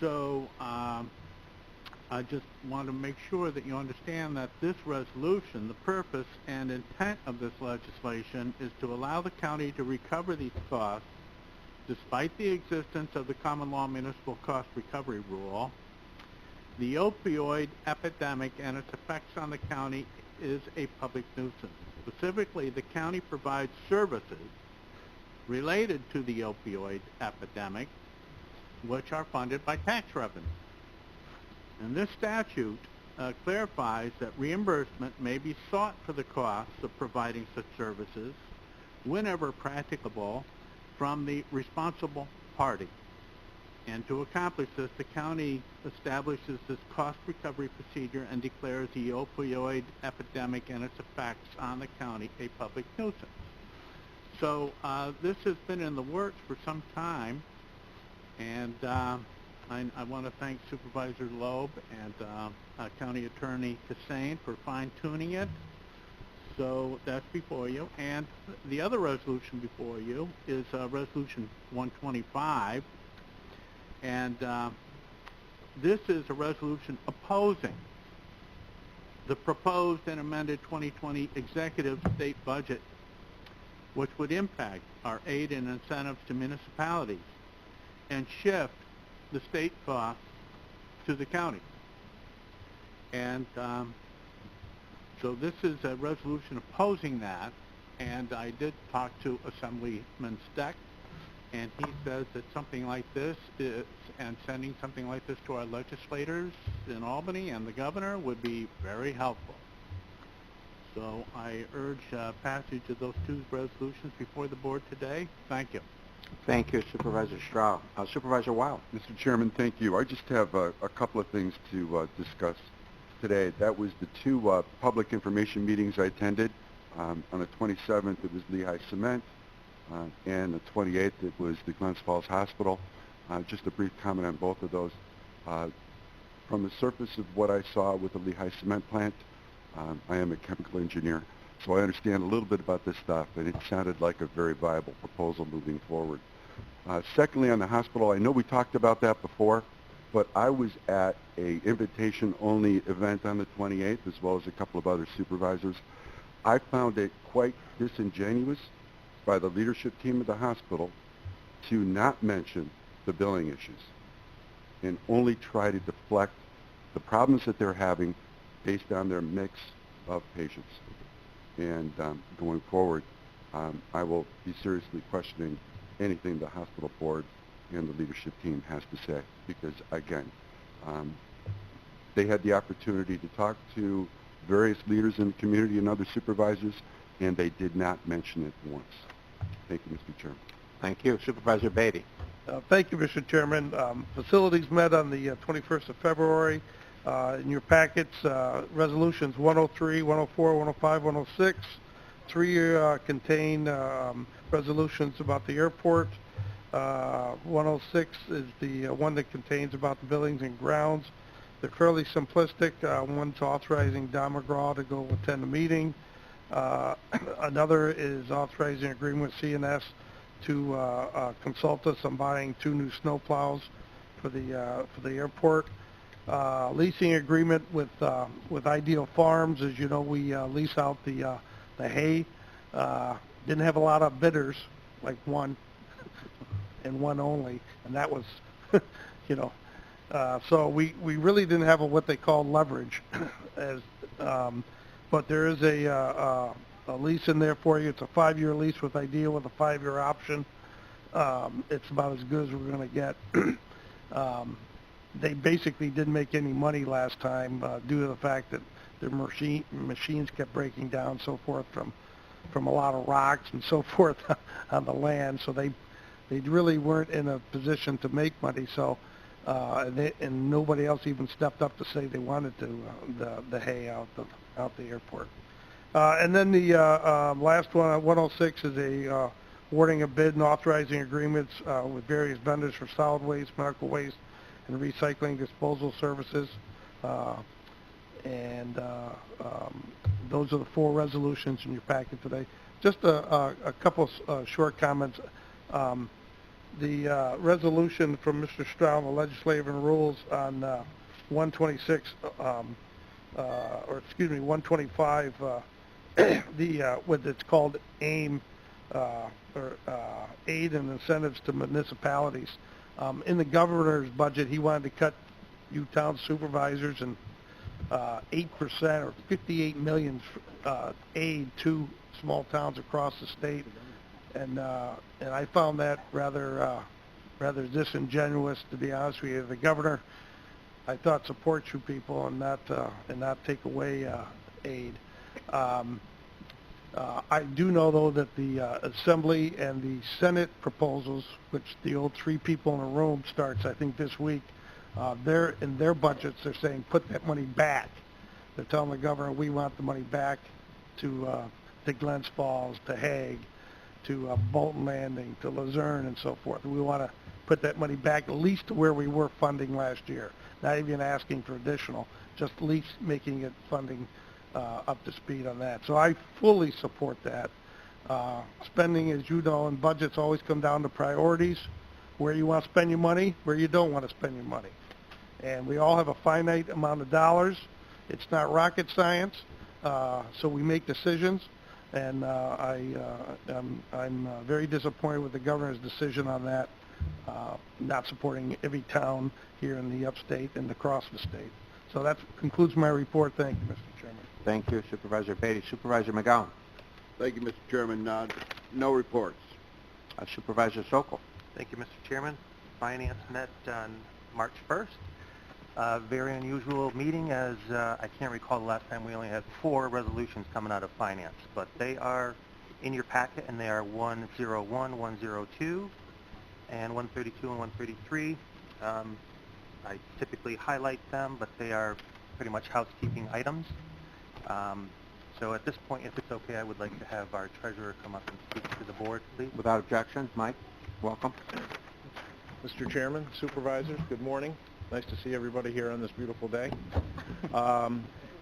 So I just want to make sure that you understand that this resolution, the purpose and intent of this legislation is to allow the county to recover these costs despite the existence of the common law municipal cost recovery rule. The opioid epidemic and its effects on the county is a public nuisance. Specifically, the county provides services related to the opioid epidemic, which are funded by tax revenue. And this statute clarifies that reimbursement may be sought for the costs of providing such services whenever practicable from the responsible party. And to accomplish this, the county establishes this cost recovery procedure and declares the opioid epidemic and its effects on the county a public nuisance. So this has been in the works for some time, and I want to thank Supervisor Loeb and County Attorney Cassane for fine-tuning it. So that's before you. And the other resolution before you is Resolution 125. And this is a resolution opposing the proposed and amended 2020 executive state budget, which would impact our aid and incentives to municipalities and shift the state costs to the county. And so this is a resolution opposing that, and I did talk to Assemblyman Steck, and he says that something like this is, and sending something like this to our legislators in Albany and the governor would be very helpful. So I urge passage of those two resolutions before the board today. Thank you. Thank you, Supervisor Strauss. Supervisor Weil. Mr. Chairman, thank you. I just have a couple of things to discuss today. That was the two public information meetings I attended. On the 27th, it was Lehigh Cement, and the 28th, it was the Glens Falls Hospital. Just a brief comment on both of those. From the surface of what I saw with the Lehigh Cement plant, I am a chemical engineer, so I understand a little bit about this stuff, and it sounded like a very viable proposal moving forward. Secondly, on the hospital, I know we talked about that before, but I was at a invitation-only event on the 28th, as well as a couple of other supervisors. I found it quite disingenuous by the leadership team of the hospital to not mention the billing issues and only try to deflect the problems that they're having based on their mix of patients. And going forward, I will be seriously questioning anything the hospital board and the leadership team has to say, because again, they had the opportunity to talk to various leaders in the community and other supervisors, and they did not mention it once. Thank you, Mr. Chairman. Thank you. Supervisor Beatty. Thank you, Mr. Chairman. Facilities met on the 21st of February. In your packets, resolutions 103, 104, 105, 106. Three contain resolutions about the airport. 106 is the one that contains about the buildings and grounds. They're fairly simplistic. One's authorizing Don McGraw to go attend the meeting. Another is authorizing agreement with CNS to consult us on buying 2 new snow plows for the airport. Leasing agreement with Ideal Farms. As you know, we lease out the hay. Didn't have a lot of bidders, like one and one only, and that was, you know, so we really didn't have what they call leverage, as but there is a lease in there for you. It's a 5-year lease with Ideal with a 5-year option. It's about as good as we're going to get. They basically didn't make any money last time due to the fact that their machines kept breaking down, so forth, from a lot of rocks and so forth on the land. So they really weren't in a position to make money. So and nobody else even stepped up to say they wanted to the hay out the airport. And then the last one, 106, is a awarding a bid and authorizing agreements with various vendors for solid waste, medical waste, and recycling disposal services. And those are the 4 resolutions in your packet today. Just a couple short comments. The resolution from Mr. Stroud, the Legislative and Rules on 126, or excuse me, 125, what it's called AIM, or aid and incentives to municipalities. In the governor's budget, he wanted to cut you town supervisors and 8% or 58 million aid to small towns across the state, and I found that rather disingenuous, to be honest with you. The governor, I thought, supports you people and not take away aid. I do know, though, that the Assembly and the Senate proposals, which the old 3 people in a room starts, I think, this week, they're in their budgets, they're saying put that money back. They're telling the governor, we want the money back to Glens Falls, to Hague, to Bolton Landing, to Luzerne, and so forth. We want to put that money back at least to where we were funding last year. Not even asking for additional, just at least making it funding up to speed on that. So I fully support that. Spending, as you know, and budgets always come down to priorities, where you want to spend your money, where you don't want to spend your money. And we all have a finite amount of dollars. It's not rocket science, so we make decisions. And I'm very disappointed with the governor's decision on that, not supporting every town here in the upstate and across the state. So that concludes my report. Thank you, Mr. Chairman. Thank you, Supervisor Beatty. Supervisor McGowan. Thank you, Mr. Chairman. No reports. Supervisor Sokol. Thank you, Mr. Chairman. Finance met on March 1st. Very unusual meeting, as I can't recall the last time we only had 4 resolutions coming out of finance, but they are in your packet, and they are 101, 102, and 132 and 133. I typically highlight them, but they are pretty much housekeeping items. So at this point, if it's okay, I would like to have our treasurer come up and speak to the board, please. Without objection, Mike, welcome. Mr. Chairman, supervisors, good morning. Nice to see everybody here on this beautiful day.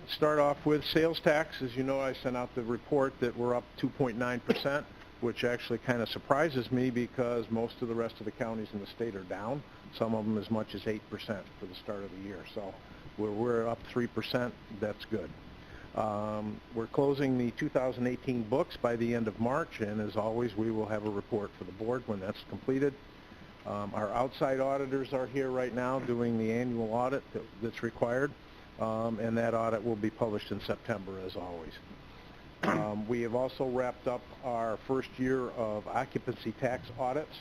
Start off with sales tax. As you know, I sent out the report that we're up 2.9%. which actually kind of surprises me because most of the rest of the counties in the state are down, some of them as much as 8% for the start of the year. So we're up 3%, that's good. We're closing the 2018 books by the end of March, and as always, we will have a report for the board when that's completed. Our outside auditors are here right now doing the annual audit that's required, and that audit will be published in September, as always. We have also wrapped up our first year of occupancy tax audits.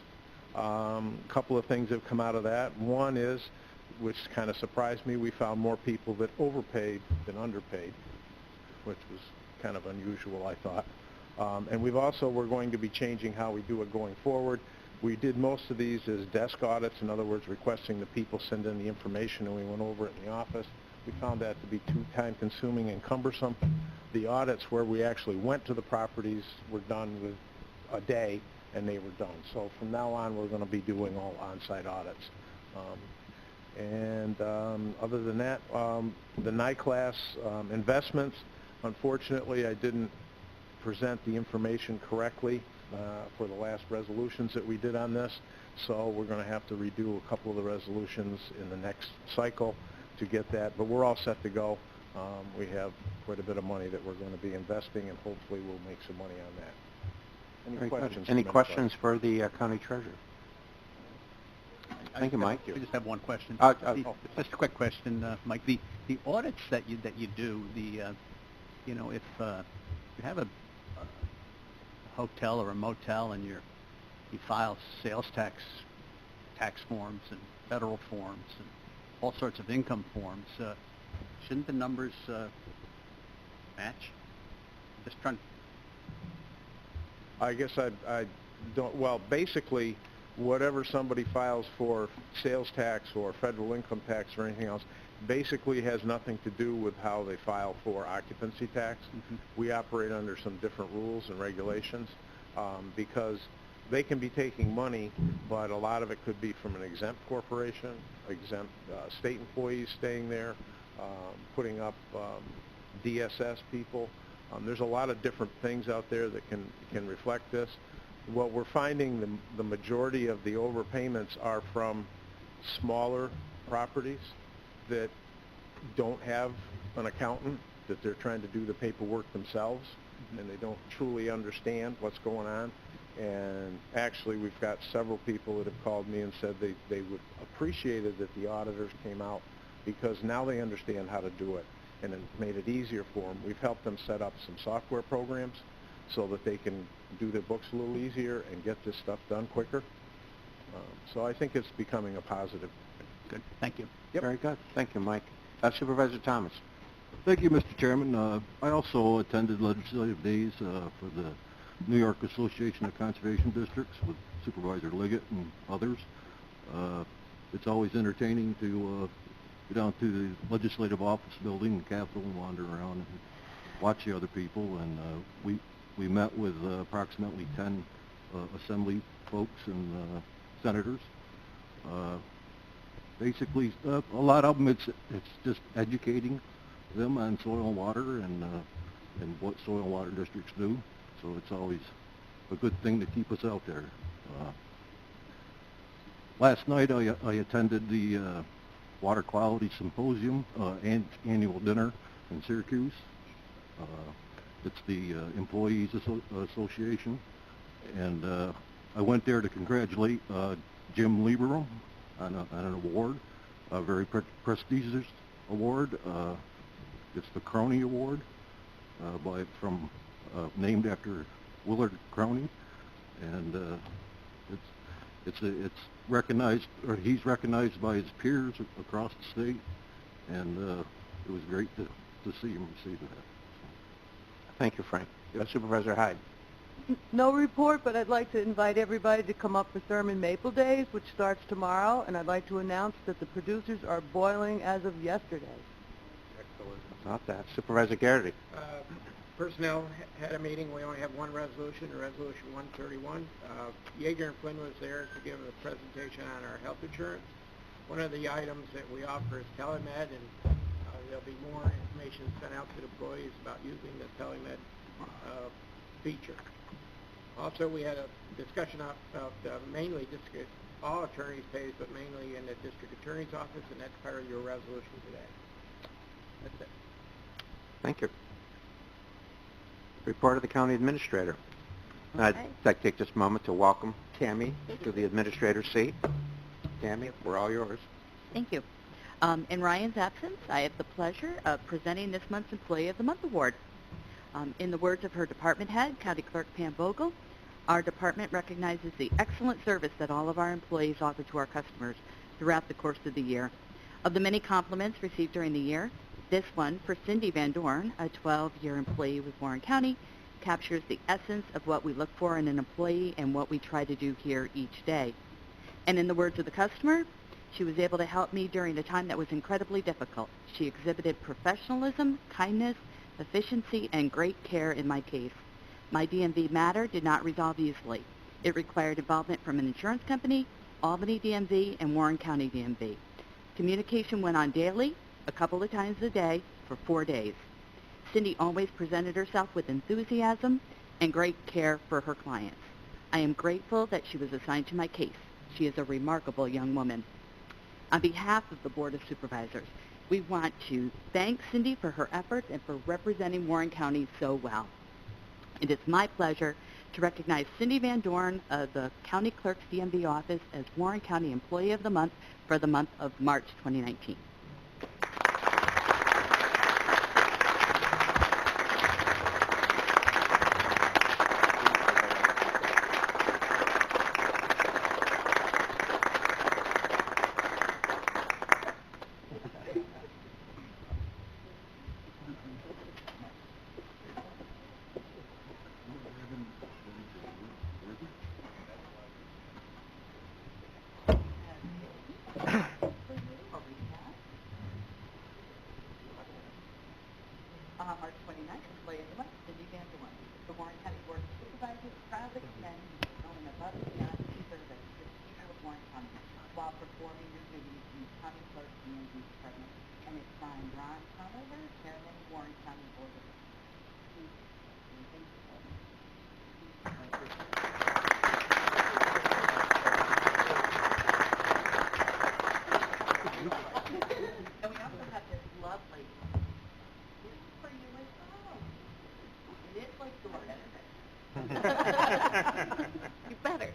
A couple of things have come out of that. One is, which kind of surprised me, we found more people that overpaid than underpaid, which was kind of unusual, I thought. And we're going to be changing how we do it going forward. We did most of these as desk audits, in other words, requesting the people send in the information, and we went over it in the office. We found that to be too time-consuming and cumbersome. The audits where we actually went to the properties were done with a day, and they were done. So from now on, we're going to be doing all on-site audits. Other than that, the NICLAS investments, unfortunately, I didn't present the information correctly for the last resolutions that we did on this, so we're going to have to redo a couple of the resolutions in the next cycle to get that, but we're all set to go. We have quite a bit of money that we're going to be investing, and hopefully we'll make some money on that. Any questions? Any questions for the county treasurer? Thank you, Mike. I just have one question. Just a quick question, Mike. The audits that you do, you know, if you have a hotel or a motel and you file sales tax forms and federal forms and all sorts of income forms, shouldn't the numbers match? Just trying. I guess I don't. Well, basically, whatever somebody files for sales tax or federal income tax or anything else basically has nothing to do with how they file for occupancy tax. Mm-hmm. We operate under some different rules and regulations because they can be taking money, but a lot of it could be from an exempt corporation, exempt state employees staying there, putting up DSS people. There's a lot of different things out there that can reflect this. What we're finding, the majority of the overpayments are from smaller properties that don't have an accountant, that they're trying to do the paperwork themselves, and they don't truly understand what's going on. And actually, we've got several people that have called me and said they would appreciate it that the auditors came out, because now they understand how to do it, and it made it easier for them. We've helped them set up some software programs so that they can do their books a little easier and get this stuff done quicker. So I think it's becoming a positive. Good. Thank you. Yep. Very good. Thank you, Mike. Supervisor Thomas. Thank you, Mr. Chairman. I also attended legislative days for the New York Association of Conservation Districts with Supervisor Liggett and others. It's always entertaining to go down to the legislative office building, the Capitol, and wander around and watch the other people. And we met with approximately 10 assembly folks and senators. Basically, a lot of them, it's just educating them on soil and water and what soil and water districts do. So it's always a good thing to keep us out there. Last night I attended the Water Quality Symposium and annual dinner in Syracuse. It's the Employees Association, and I went there to congratulate Jim Lieberman on an award, a very prestigious award. It's the Crony Award, named after Willard Crony, and it's recognized, or he's recognized by his peers across the state, and it was great to see him receive that. Thank you, Frank. Supervisor Hyde. No report, but I'd like to invite everybody to come up for Thurman Maple Days, which starts tomorrow, and I'd like to announce that the producers are boiling as of yesterday. Excellent. Not that. Supervisor Garrity. Personnel had a meeting. We only have one resolution, Resolution 131. Yeager and Flynn was there to give a presentation on our health insurance. One of the items that we offer is telemed, and there'll be more information sent out to the employees about using the telemed feature. Also, we had a discussion about mainly all attorneys' pays, but mainly in the district attorney's office, and that's part of your resolution today. That's it. Thank you. Report of the county administrator. I'd like to take this moment to welcome Tammy to the administrator's seat. Tammy, we're all yours. Thank you. In Ryan's absence, I have the pleasure of presenting this month's Employee of the Month Award. In the words of her department head, County Clerk Pam Vogel, our department recognizes the excellent service that all of our employees offer to our customers throughout the course of the year. Of the many compliments received during the year, this one for Cindy Van Dorn, a 12-year employee with Warren County, captures the essence of what we look for in an employee and what we try to do here each day. And in the words of the customer, she was able to help me during a time that was incredibly difficult. She exhibited professionalism, kindness, efficiency, and great care in my case. My DMV matter did not resolve easily. It required involvement from an insurance company, Albany DMV, and Warren County DMV. Communication went on daily, a couple of times a day, for 4 days. Cindy always presented herself with enthusiasm and great care for her clients. I am grateful that she was assigned to my case. She is a remarkable young woman. On behalf of the Board of Supervisors, we want to thank Cindy for her efforts and for representing Warren County so well. It is my pleasure to recognize Cindy Van Dorn of the County Clerk's DMV office as Warren County Employee of the Month for the month of March 2019. March 29th, Employee of the Month, Cindy Van Dorn. The Warren County Board of Supervisors proudly commend going above and beyond service to the people of Warren County while performing your duties in the County Clerk DMV Department. And it's signed Ron Conover, Chairman, Warren County Board of And we also have this lovely for you as well. It is like Dora, isn't it? You better.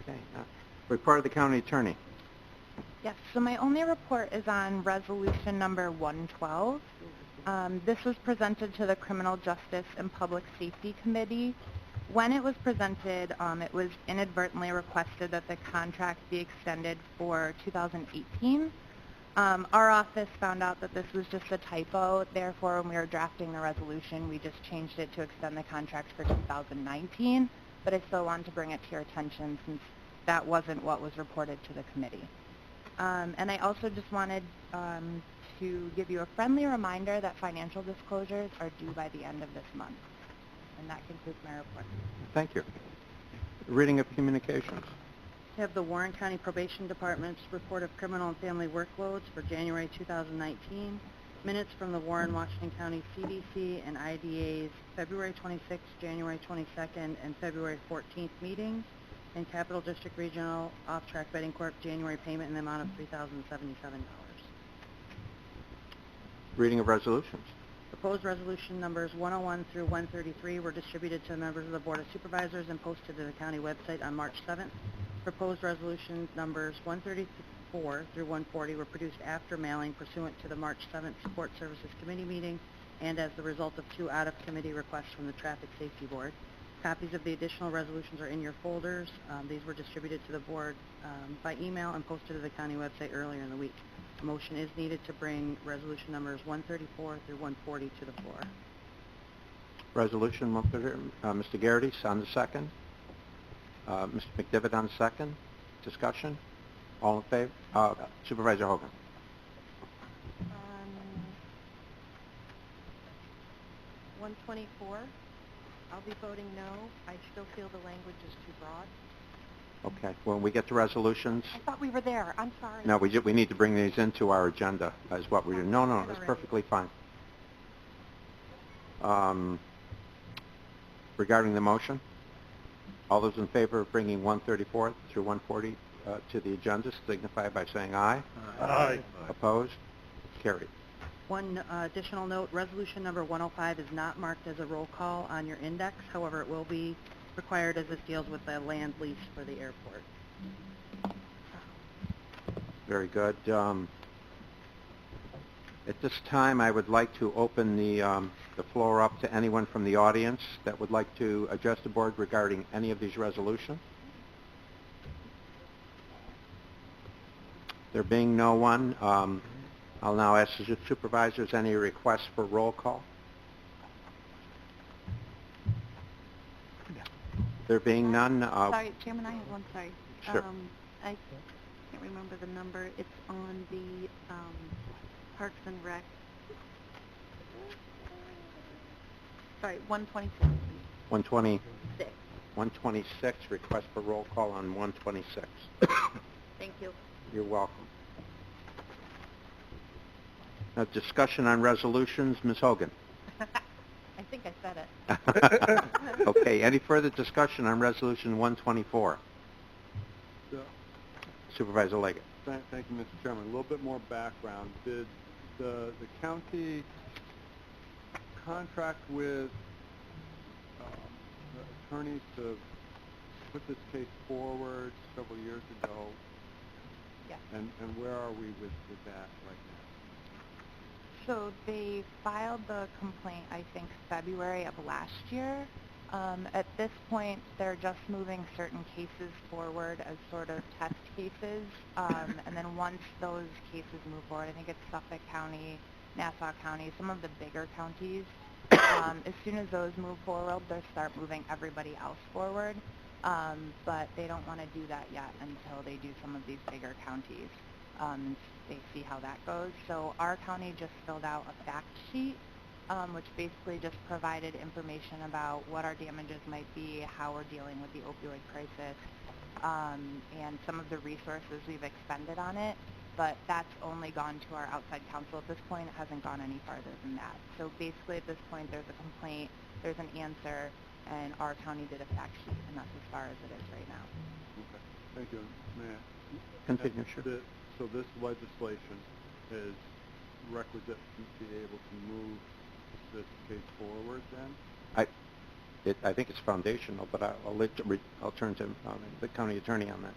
Okay. Report of the county attorney. Yes, so my only report is on resolution number 112. This was presented to the Criminal Justice and Public Safety Committee. When it was presented, it was inadvertently requested that the contract be extended for 2018. Our office found out that this was just a typo. Therefore, when we were drafting the resolution, we just changed it to extend the contract for 2019. But I still wanted to bring it to your attention since that wasn't what was reported to the committee. And I also just wanted to give you a friendly reminder that financial disclosures are due by the end of this month. And that concludes my report. Thank you. Reading of communications. We have the Warren County Probation Department's report of criminal and family workloads for January 2019. Minutes from the Warren, Washington County CDC and IDA's February 26th, January 22nd, and February 14th meetings, and Capital District Regional Off-Track Betting Corp. January payment in the amount of $3,077. Reading of resolutions. Proposed resolution numbers 101 through 133 were distributed to members of the Board of Supervisors and posted to the county website on March 7th. Proposed resolution numbers 134 through 140 were produced after mailing pursuant to the March 7th Support Services Committee meeting and as the result of 2 out-of-committee requests from the Traffic Safety Board. Copies of the additional resolutions are in your folders. These were distributed to the board by email and posted to the county website earlier in the week. A motion is needed to bring resolution numbers 134 through 140 to the floor. Resolution 130, Mr. Garrity on the second. Mr. McDevitt on the second. Discussion? All in favor? Supervisor Hogan. 124, I'll be voting no. I still feel the language is too broad. Okay. When we get to resolutions, I thought we were there. I'm sorry. no, we need to bring these into our agenda as what we do. No, that's perfectly fine. Regarding the motion, all those in favor of bringing 134 through 140 to the agenda signify by saying aye. Aye. Opposed? Carried. One additional note, resolution number 105 is not marked as a roll call on your index. However, it will be required as this deals with the land lease for the airport. Very good. At this time, I would like to open the floor up to anyone from the audience that would like to address the board regarding any of these resolutions. There being no one, I'll now ask the supervisors any requests for roll call. There being none. Sorry, Chairman, I have one, sorry. Sure. I can't remember the number. It's on the Parks and Rec. Sorry, 126. 126. 126, request for roll call on 126. Thank you. You're welcome. Now, discussion on resolutions. Ms. Hogan. I think I said it. Okay, any further discussion on resolution 124? Supervisor Leggett. Thank you, Mr. Chairman. A little bit more background. Did the county contract with the attorneys to put this case forward several years ago? Yes. And where are we with that right now? So they filed the complaint, I think, February of last year. At this point, they're just moving certain cases forward as sort of test cases. And then once those cases move forward, I think it's Suffolk County, Nassau County, some of the bigger counties, as soon as those move forward, they'll start moving everybody else forward. But they don't want to do that yet until they do some of these bigger counties. They see how that goes. So our county just filled out a fact sheet, which basically just provided information about what our damages might be, how we're dealing with the opioid crisis, and some of the resources we've expended on it. But that's only gone to our outside counsel at this point. It hasn't gone any farther than that. So basically at this point there's a complaint, there's an answer, and our county did a fact sheet, and that's as far as it is right now. Okay. Thank you, Mayor. Continue, sure. So this legislation is requisite to be able to move this case forward then? I think it's foundational, but I'll turn to the county attorney on that.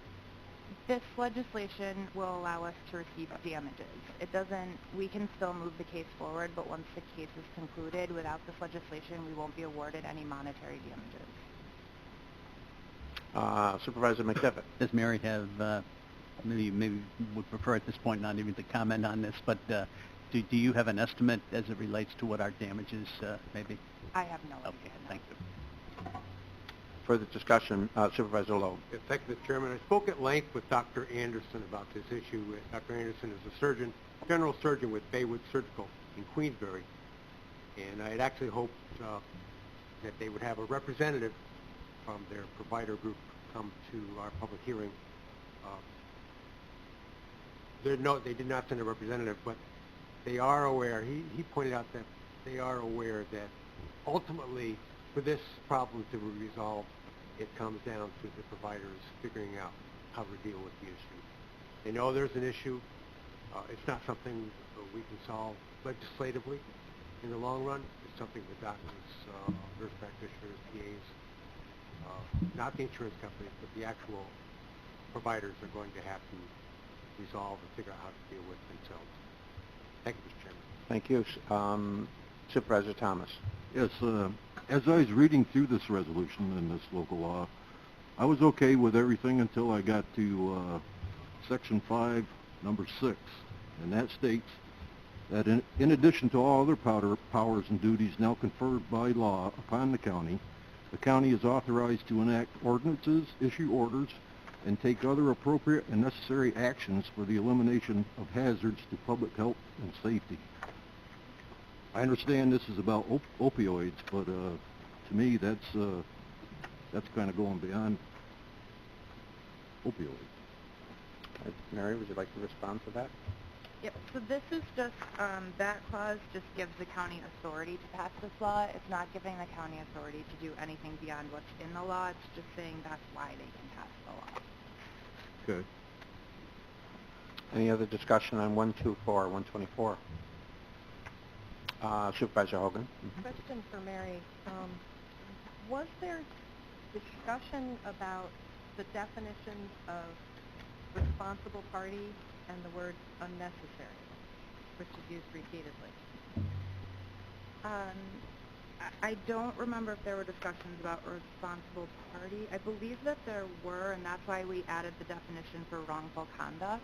This legislation will allow us to receive damages. It doesn't, we can still move the case forward, but once the case is concluded, without this legislation, we won't be awarded any monetary damages. Supervisor McDevitt. Does Mary have, maybe would prefer at this point not even to comment on this, but do you have an estimate as it relates to what our damages may be? I have no idea. Okay, thank you. Further discussion, Supervisor Loeb. Yes, thank you, Mr. Chairman. I spoke at length with Dr. Anderson about this issue. Dr. Anderson is a surgeon, general surgeon with Baywood Surgical in Queensbury, and I had actually hoped that they would have a representative from their provider group come to our public hearing. They did not send a representative, but they are aware, he pointed out that they are aware that ultimately, for this problem to be resolved, it comes down to the providers figuring out how to deal with the issue. They know there's an issue. It's not something we can solve legislatively in the long run. It's something the doctors, nurse practitioners, PAs, not the insurance companies, but the actual providers are going to have to resolve and figure out how to deal with themselves. Thank you, Mr. Chairman. Thank you. Supervisor Thomas. Yes, as I was reading through this resolution and this local law, I was okay with everything until I got to Section 5, Number 6, and that states that in addition to all other powers and duties now conferred by law upon the county is authorized to enact ordinances, issue orders, and take other appropriate and necessary actions for the elimination of hazards to public health and safety. I understand this is about opioids, but to me that's kind of going beyond opioids. Mary, would you like to respond to that? Yep, so this is just, that clause just gives the county authority to pass this law. It's not giving the county authority to do anything beyond what's in the law. It's just saying that's why they can pass the law. Okay. Any other discussion on 124, 124? Supervisor Hogan. Question for Mary. Was there discussion about the definitions of responsible party and the word unnecessary, which is used repeatedly? I don't remember if there were discussions about responsible party. I believe that there were, and that's why we added the definition for wrongful conduct,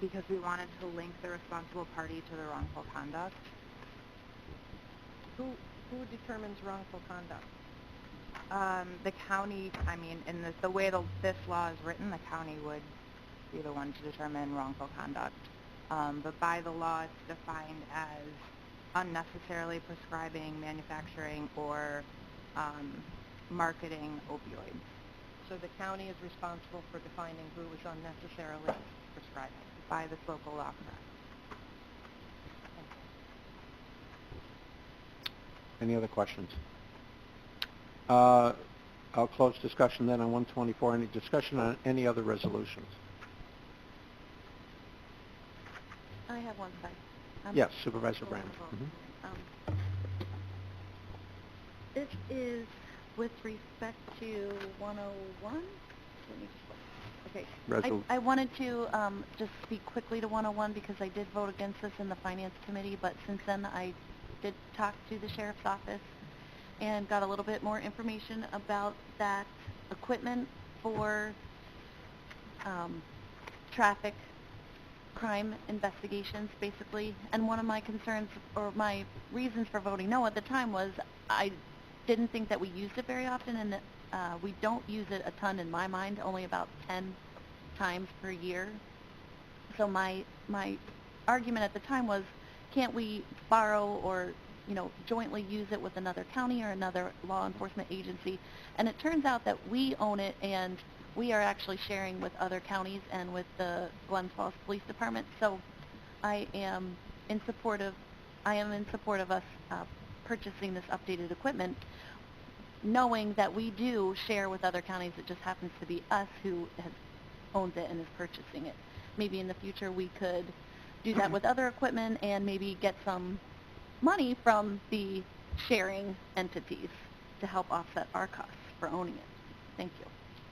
because we wanted to link the responsible party to the wrongful conduct. Who determines wrongful conduct? The county, I mean, in the way this law is written, the county would be the one to determine wrongful conduct. But by the law, it's defined as unnecessarily prescribing, manufacturing, or marketing opioids. So the county is responsible for defining who is unnecessarily prescribing? By this local law, correct. Any other questions? I'll close discussion then on 124. Any discussion on any other resolutions? I have one side. Yes, Supervisor Brand. This is with respect to 101. Let me just look. Okay. I wanted to just speak quickly to 101 because I did vote against this in the Finance Committee, but since then I did talk to the Sheriff's Office and got a little bit more information about that equipment for traffic crime investigations, basically. And one of my concerns, or my reasons for voting no at the time, was I didn't think that we used it very often, and we don't use it a ton in my mind, only about 10 times per year. So my argument at the time was, can't we borrow or jointly use it with another county or another law enforcement agency? And it turns out that we own it, and we are actually sharing with other counties and with the Glens Falls Police Department. So I am in support of us purchasing this updated equipment, knowing that we do share with other counties. It just happens to be us who owns it and is purchasing it. Maybe in the future we could do that with other equipment and maybe get some money from the sharing entities to help offset our costs for owning it. Thank you.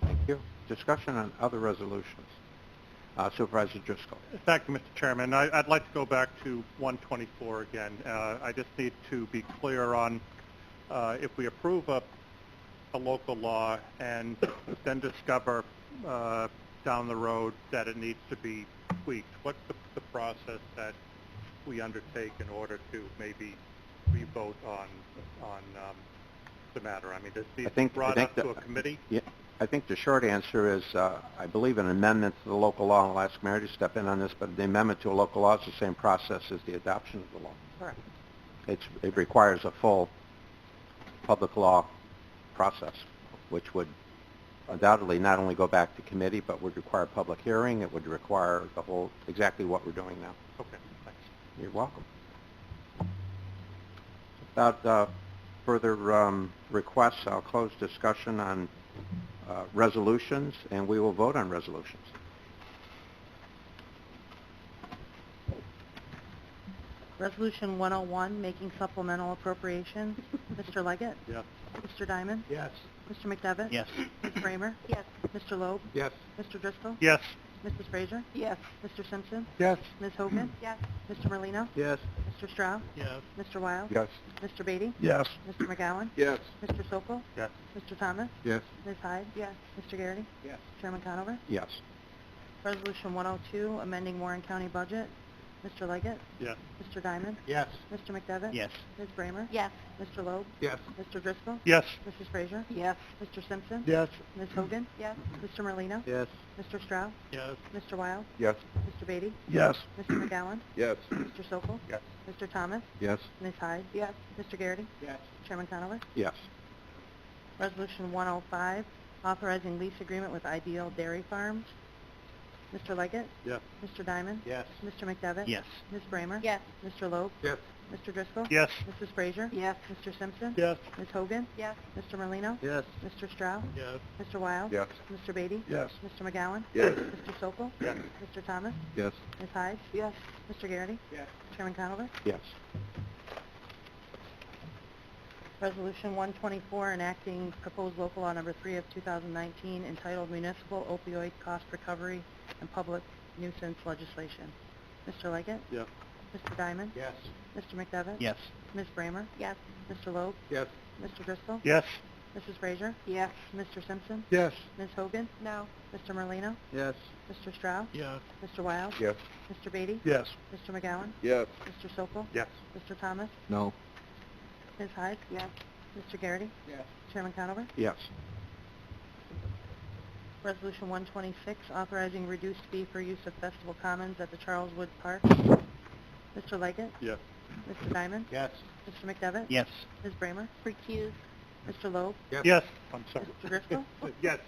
Thank you. Discussion on other resolutions. Supervisor Driscoll. Thank you, Mr. Chairman. I'd like to go back to 124 again. I just need to be clear on if we approve a local law and then discover down the road that it needs to be tweaked, what's the process that we undertake in order to maybe re-vote on the matter? I mean, does it be brought up to a committee? Yeah, I think the short answer is, I believe an amendment to the local law, and I'll ask Mary to step in on this, but the amendment to a local law is the same process as the adoption of the law. Correct. It requires a full public law process, which would undoubtedly not only go back to committee, but would require public hearing. It would require exactly what we're doing now. Okay. You're welcome. Without further requests, I'll close discussion on resolutions, and we will vote on resolutions. Resolution 101, making supplemental appropriations. Mr. Leggett? Yes. Mr. Diamond? Yes. Mr. McDevitt? Yes. Ms. Bramer? Yes. Mr. Loeb? Yes. Mr. Driscoll? Yes. Mrs. Frazier? Yes. Mr. Simpson? Yes. Ms. Hogan? Yes. Mr. Merlino? Yes. Mr. Stroud? Yes. Mr. Wild? Yes. Mr. Beatty? Yes. Mr. McGowan? Yes. Mr. Sokol? Yes. Mr. Thomas? Yes. Ms. Hyde? Yes. Mr. Garrity? Yes. Chairman Conover? Yes. Resolution 102, amending Warren County budget. Mr. Leggett? Yes. Mr. Diamond? Yes. Mr. McDevitt? Yes. Ms. Bramer? Yes. Mr. Loeb? Yes. Mr. Driscoll? Yes. Mrs. Frazier? Yes. Mr. Simpson? Yes. Ms. Hogan? Yes. Mr. Merlino? Yes. Mr. Stroud? Yes. Mr. Wild? Yes. Mr. Beatty? Yes. Mr. McGowan? Yes. Mr. Sokol? Yes. Mr. Thomas? Yes. Ms. Hyde? Yes. Mr. Garrity? Yes. Chairman Conover? Yes. Resolution 105, authorizing lease agreement with Ideal Dairy Farms. Mr. Leggett? Yes. Mr. Diamond? Yes. Mr. McDevitt? Yes. Ms. Bramer? Yes. Mr. Loeb? Yes. Mr. Driscoll? Yes. Mrs. Frazier? Yes. Mr. Simpson? Yes. Ms. Hogan? Yes. Mr. Merlino? Yes. Mr. Stroud? Yes. Mr. Wild? Yes. Mr. Beatty? Yes. Mr. McGowan? Yes. Mr. Sokol? Yes. Mr. Thomas? Yes. Ms. Hyde? Yes. Mr. Garrity? Yes. Chairman Conover? Yes. Resolution 124, enacting proposed local law number 3 of 2019 entitled Municipal Opioid Cost Recovery and Public Nuisance Legislation. Mr. Leggett? Yes. Mr. Diamond? Yes. Mr. McDevitt? Yes. Ms. Bramer? Yes. Mr. Loeb? Yes. Mr. Driscoll? Yes. Mrs. Frazier? Yes. Mr. Simpson? Yes. Ms. Hogan? No. Mr. Merlino? Yes. Mr. Stroud? Yes. Mr. Wild? Yes. Mr. Beatty? Yes. Mr. McGowan? Yes. Mr. Sokol? Yes. Mr. Thomas? No. Ms. Hyde? Yes. Mr. Garrity? Yes. Chairman Conover? Yes. Resolution 126, authorizing reduced fee for use of Festival Commons at the Charles Wood Park. Mr. Leggett? Yes. Mr. Diamond? Yes. Mr. McDevitt? Yes. Ms. Bramer? Recuse. Mr. Loeb? Yes. I'm sorry. Mr. Driscoll? Yes.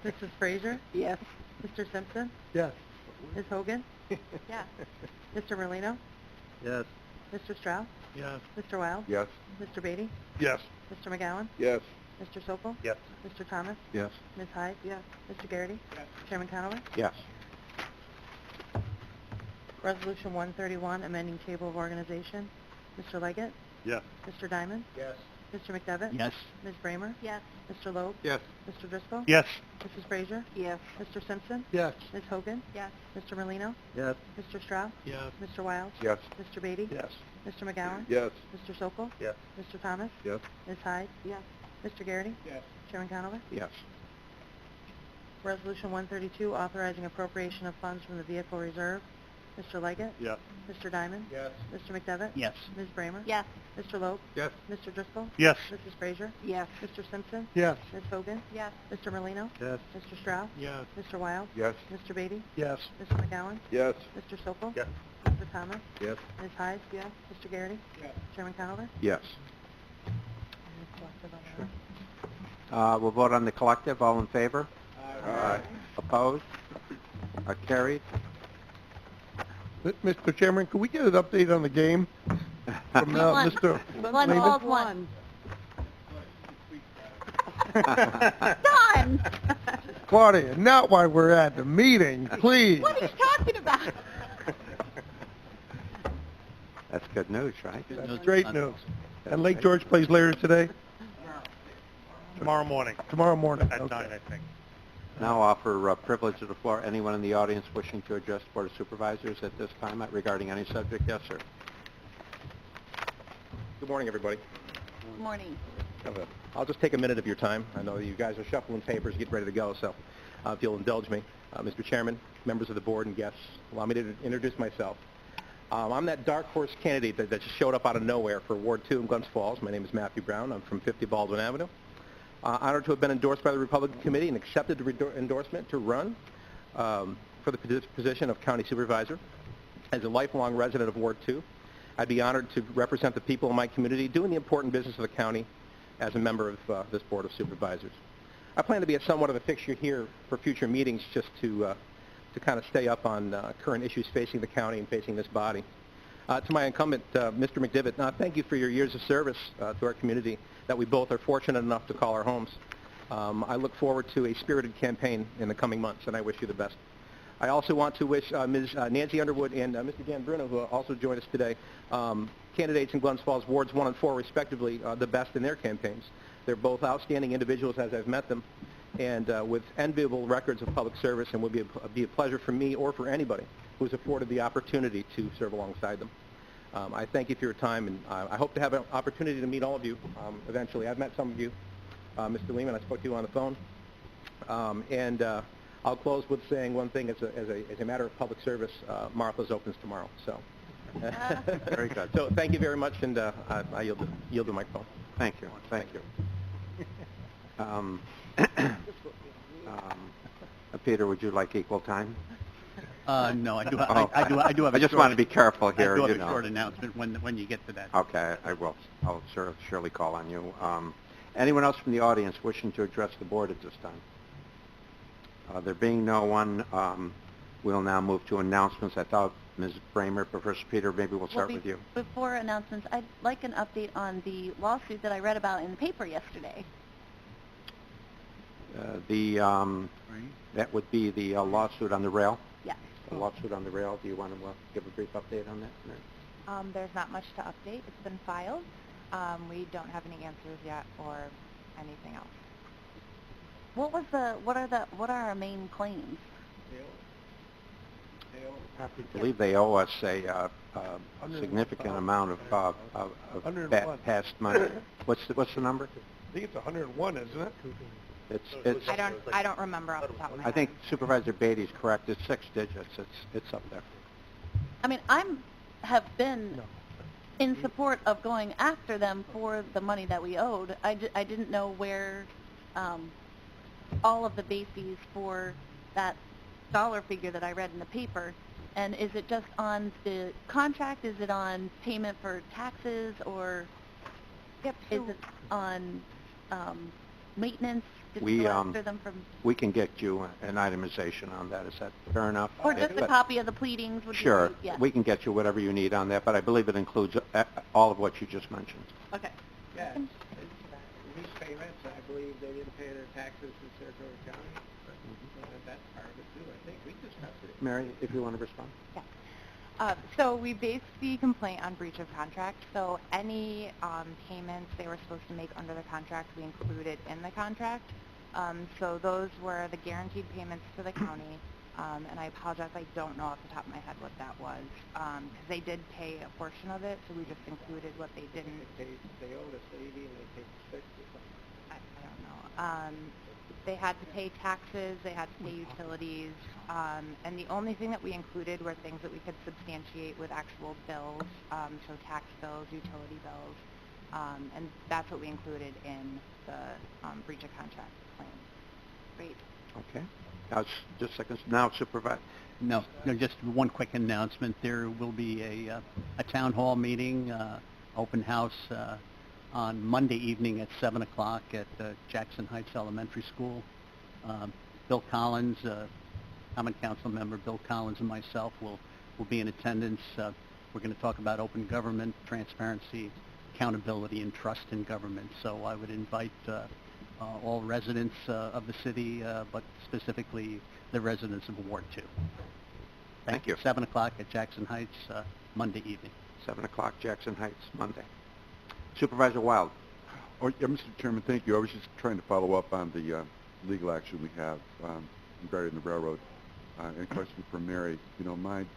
Mrs. Frazier? Yes. Mr. Simpson? Yes. Ms. Hogan? Yes. Mr. Merlino? Yes. Mr. Stroud? Yes. Mr. Wild? Yes. Mr. Beatty? Yes. Mr. McGowan? Yes. Mr. Sokol? Yes. Mr. Thomas? Yes. Ms. Hyde? Yes. Mr. Garrity? Yes. Chairman Conover? Yes. Resolution 131, amending table of organization. Mr. Leggett? Yes. Mr. Diamond? Yes. Mr. McDevitt? Yes. Ms. Bramer? Yes. Mr. Loeb? Yes. Mr. Driscoll? Yes. Mrs. Frazier? Yes. Mr. Simpson? Yes. Ms. Hogan? Yes. Mr. Merlino? Yes. Mr. Stroud? Yes. Mr. Wild? Yes. Mr. Beatty? Yes. Mr. McGowan? Yes. Mr. Sokol? Yes. Mr. Thomas? Yes. Ms. Hyde? Yes. Mr. Garrity? Yes. Chairman Conover? Yes. Resolution 132, authorizing appropriation of funds from the vehicle reserve. Mr. Leggett? Yes. Mr. Diamond? Yes. Mr. McDevitt? Yes. Ms. Bramer? Yes. Mr. Loeb? Yes. Mr. Driscoll? Yes. Mrs. Frazier? Yes. Mr. Simpson? Yes. Ms. Hogan? Yes. Mr. Merlino? Yes. Mr. Stroud? Yes. Mr. Wild? Yes. Mr. Beatty? Yes. Mr. McGowan? Yes. Mr. Sokol? Yes. Mr. Thomas? Yes. Ms. Hyde? Yes. Mr. Garrity? Yes. Chairman Conover? Yes. And collective on that. We'll vote on the collective. All in favor? Aye. Opposed? Carried. Mr. Chairman, could we get an update on the game from One. Mr. One, Lehman? Ball's one. Done! Claudia, not while we're at the meeting, please. What are you talking about? That's good news, right? That's great news. And Lake George plays later today? Tomorrow morning Tomorrow morning. at Okay. 9, I think. Now offer privilege of the floor. Anyone in the audience wishing to address the Board of Supervisors at this time regarding any subject? Yes, sir. Good morning, everybody. Good morning. I'll just take a minute of your time. I know you guys are shuffling papers, getting ready to go, so if you'll indulge me. Mr. Chairman, members of the board and guests, allow me to introduce myself. I'm that dark horse candidate that just showed up out of nowhere for Ward 2 in Glens Falls. My name is Matthew Brown. I'm from 50 Baldwin Avenue. Honored to have been endorsed by the Republican Committee and accepted the endorsement to run for the position of County Supervisor. As a lifelong resident of Ward 2, I'd be honored to represent the people in my community doing the important business of the county as a member of this Board of Supervisors. I plan to be somewhat of a fixture here for future meetings just to to kind of stay up on current issues facing the county and facing this body. To my incumbent, Mr. McDivitt, thank you for your years of service to our community that we both are fortunate enough to call our homes. I look forward to a spirited campaign in the coming months, and I wish you the best. I also want to wish Ms. Nancy Underwood and Mr. Dan Bruno, who also joined us today, candidates in Glens Falls Wards 1 and 4, respectively, the best in their campaigns. They're both outstanding individuals as I've met them, and with enviable records of public service, and would be a pleasure for me or for anybody who's afforded the opportunity to serve alongside them. I thank you for your time, and I hope to have an opportunity to meet all of you eventually. I've met some of you. Mr. Lehman, I spoke to you on the phone. And I'll close with saying one thing as a matter of public service. Martha's opens tomorrow. So, Very good. So thank you very much, and I yield the microphone. Thank you. Thank you. Peter, would you like equal time? No, I do. I do have. I just want to be careful here. I do have a short announcement when you get to that. Okay, I will. I'll surely call on you. Anyone else from the audience wishing to address the board at this time? There being no one, we'll now move to announcements. I thought Ms. Bramer, Professor Peter, maybe we'll start with you. Before announcements, I'd like an update on the lawsuit that I read about in the paper yesterday. That would be the lawsuit on the rail? Yes. The lawsuit on the rail. Do you want to give a brief update on that? There's not much to update. It's been filed. We don't have any answers yet or anything else. What are our main claims? I believe they owe us a significant amount of past money. What's the number? I think it's 101, isn't it? It's. I don't remember off the top of my head. I think Supervisor Beatty's correct. It's 6 digits. It's up there. I mean, have been in support of going after them for the money that we owed. I didn't know where all of the bases for that dollar figure that I read in the paper. And is it just on the contract? Is it on payment for taxes, or is it on maintenance? Did we go after them from? We can get you an itemization on that. Is that fair enough? Or just a copy of the pleadings? Would Sure. be, yeah. We can get you whatever you need on that, but I believe it includes all of what you just mentioned. Okay. Yeah. These payments, I believe they didn't pay their taxes in Saratoga County. That's part of it too. I think we discussed it. Mary, if you want to respond. Yeah. So we based the complaint on breach of contract. So any payments they were supposed to make under the contract, we included in the contract. So those were the guaranteed payments to the county. And I apologize, I don't know off the top of my head what that was. Because they did pay a portion of it, so we just included what they didn't. They owed us 80 and they paid 6 or something. I don't know. They had to pay taxes, they had to pay utilities, and the only thing that we included were things that we could substantiate with actual bills, so tax bills, utility bills, and that's what we included in the breach of contract claim. Great. Okay. Just a second. Now, Supervisor. No, just one quick announcement. There will be a town hall meeting, open house, on Monday evening at 7 o'clock at Jackson Heights Elementary School. Bill Collins, Common Council member Bill Collins, and myself will be in attendance. We're going to talk about open government, transparency, accountability, and trust in government. So I would invite all residents of the city, but specifically the residents of Ward 2. Thank you. 7 o'clock at Jackson Heights, Monday evening. 7 o'clock, Jackson Heights, Monday. Supervisor Wild. Mr. Chairman, thank you. I was just trying to follow up on the legal action we have regarding the railroad. And a question for Mary, if you don't mind.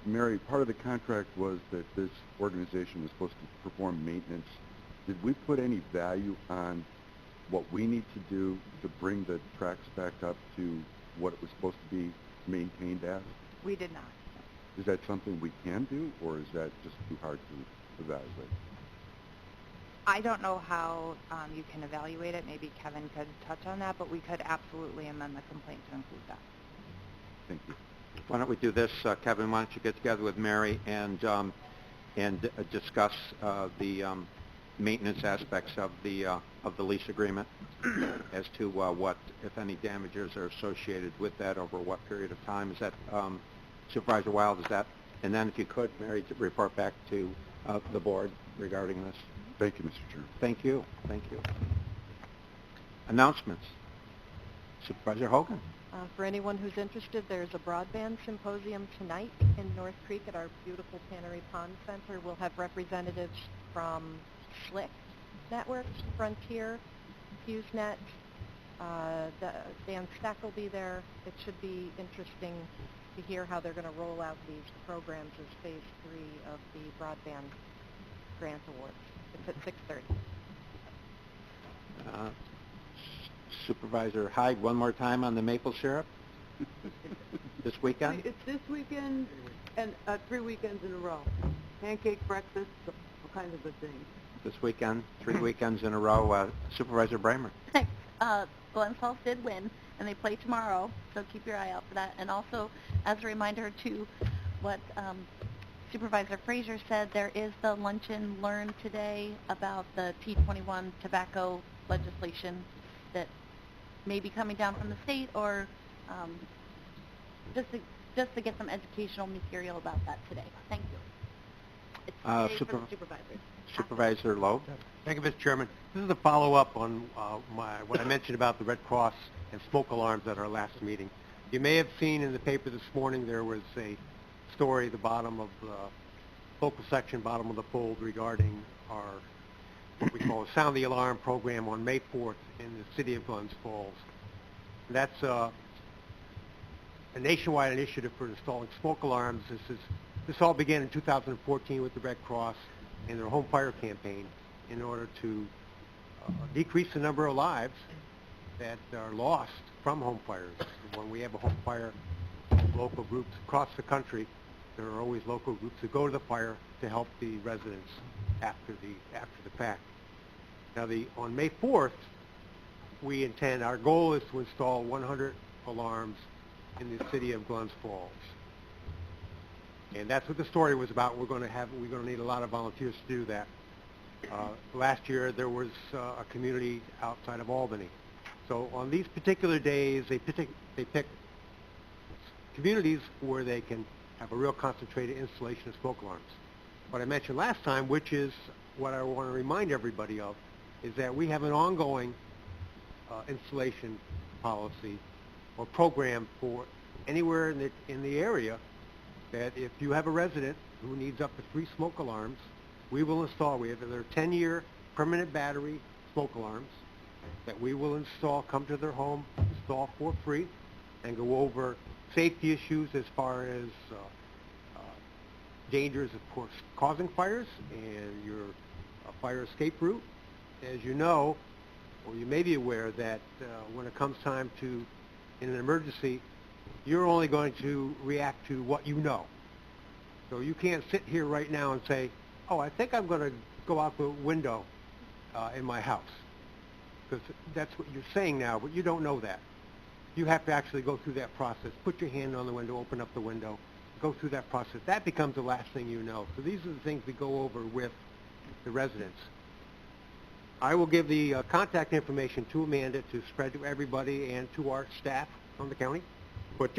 Mary, part of the contract was that this organization was supposed to perform maintenance. Did we put any value on what we need to do to bring the tracks back up to what it was supposed to be maintained as? We did not. Is that something we can do, or is that just too hard to evaluate? I don't know how you can evaluate it. Maybe Kevin could touch on that, but we could absolutely amend the complaint to include that. Thank you. Why don't we do this, Kevin? Why don't you get together with Mary and discuss the maintenance aspects of the lease agreement as to what, if any, damages are associated with that over what period of time. Is that, Supervisor Wild, is that? And then if you could, Mary, to report back to the board regarding this. Thank you, Mr. Chairman. Thank you. Thank you. Announcements. Supervisor Hogan. For anyone who's interested, there's a broadband symposium tonight in North Creek at our beautiful Tannery Pond Center. We'll have representatives from Slick Networks, Frontier, HughesNet. Dan Stack will be there. It should be interesting to hear how they're going to roll out these programs as Phase 3 of the Broadband Grant Awards. It's at 6:30. Supervisor Hyde, one more time on the maple syrup? This weekend? It's this weekend and 3 weekends in a row. Pancake breakfast, all kinds of good things. This weekend, 3 weekends in a row. Supervisor Bramer. Thanks. Glens Falls did win, and they play tomorrow, so keep your eye out for that. And also, as a reminder to what Supervisor Frazier said, there is the luncheon learn today about the T21 tobacco legislation that may be coming down from the state, or just to get some educational material about that today. Thank you. It's today for the supervisors. Supervisor Loeb. Thank you, Mr. Chairman. This is a follow-up on what I mentioned about the Red Cross and smoke alarms at our last meeting. You may have seen in the paper this morning there was a story at the bottom of the local section, bottom of the fold, regarding our what we call a Sound the Alarm program on May 4th in the city of Glens Falls. That's a nationwide initiative for installing smoke alarms. This all began in 2014 with the Red Cross and their home fire campaign in order to decrease the number of lives that are lost from home fires. When we have a home fire, local groups across the country, there are always local groups that go to the fire to help the residents after the fact. Now, on May 4th, our goal is to install 100 alarms in the city of Glens Falls. And that's what the story was about. We're going to need a lot of volunteers to do that. Last year, there was a community outside of Albany. So on these particular days, they pick communities where they can have a real concentrated installation of smoke alarms. What I mentioned last time, which is what I want to remind everybody of, is that we have an ongoing installation policy or program for anywhere in the area that if you have a resident who needs up to 3 smoke alarms, we will install. They're 10-year permanent battery smoke alarms that we will install, come to their home, install for free, and go over safety issues as far as dangers, of course, causing fires and your fire escape route. As you know, or you may be aware, that when it comes time to, in an emergency, you're only going to react to what you know. So you can't sit here right now and say, oh, I think I'm going to go out the window in my house. Because that's what you're saying now, but you don't know that. You have to actually go through that process. Put your hand on the window, open up the window, go through that process. That becomes the last thing you know. So these are the things we go over with the residents. I will give the contact information to Amanda to spread to everybody and to our staff on the county. But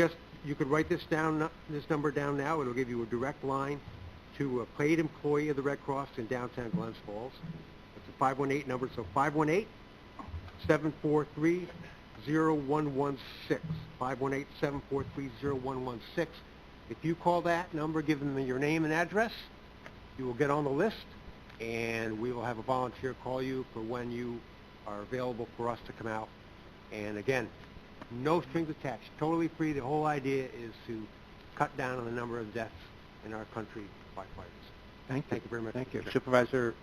you could write this number down now. It'll give you a direct line to a paid employee of the Red Cross in downtown Glens Falls. It's a 518 number, so 518-743-0116. 518-743-0116. If you call that number, give them your name and address, you will get on the list, and we will have a volunteer call you for when you are available for us to come out. And again, no strings attached, totally free. The whole idea is to cut down on the number of deaths in our country by fires. Thank you. Thank you very much. Thank you. Supervisor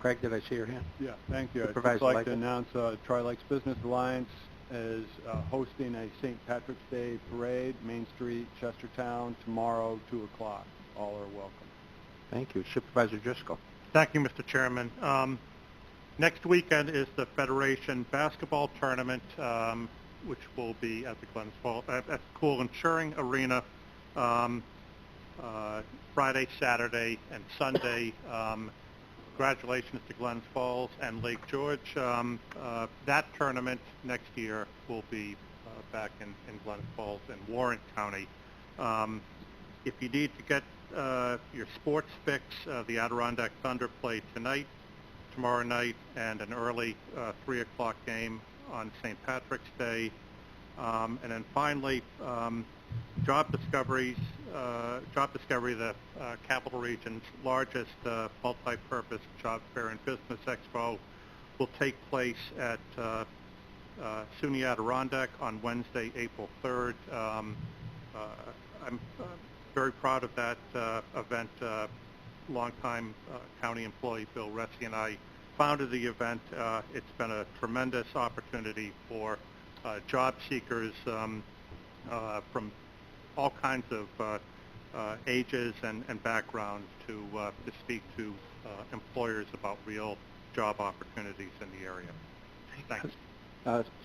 Craig, did I see your hand? Yeah, thank you. I'd Supervisor just like Leica. to announce Tri-Lakes Business Alliance is hosting a St. Patrick's Day parade, Main Street, Chestertown, tomorrow, 2 o'clock. All are welcome. Thank you. Supervisor Driscoll. Thank you, Mr. Chairman. Next weekend is the Federation basketball tournament, which will be at the Glens Falls at the Cool and Churing Arena Friday, Saturday, and Sunday. congratulations to Glens Falls and Lake George. That tournament next year will be back in Glens Falls and Warren County. If you need to get your sports fix, the Adirondack Thunder play tonight, tomorrow night, and an early 3 o'clock game on St. Patrick's Day. And then finally, Job Discovery, the Capital Region's largest multi-purpose job fair and business expo, will take place at SUNY Adirondack on Wednesday, April 3rd. I'm very proud of that event. Longtime county employee Bill Ressi and I founded the event. It's been a tremendous opportunity for job seekers from all kinds of ages and backgrounds to speak to employers about real job opportunities in the area. Thanks.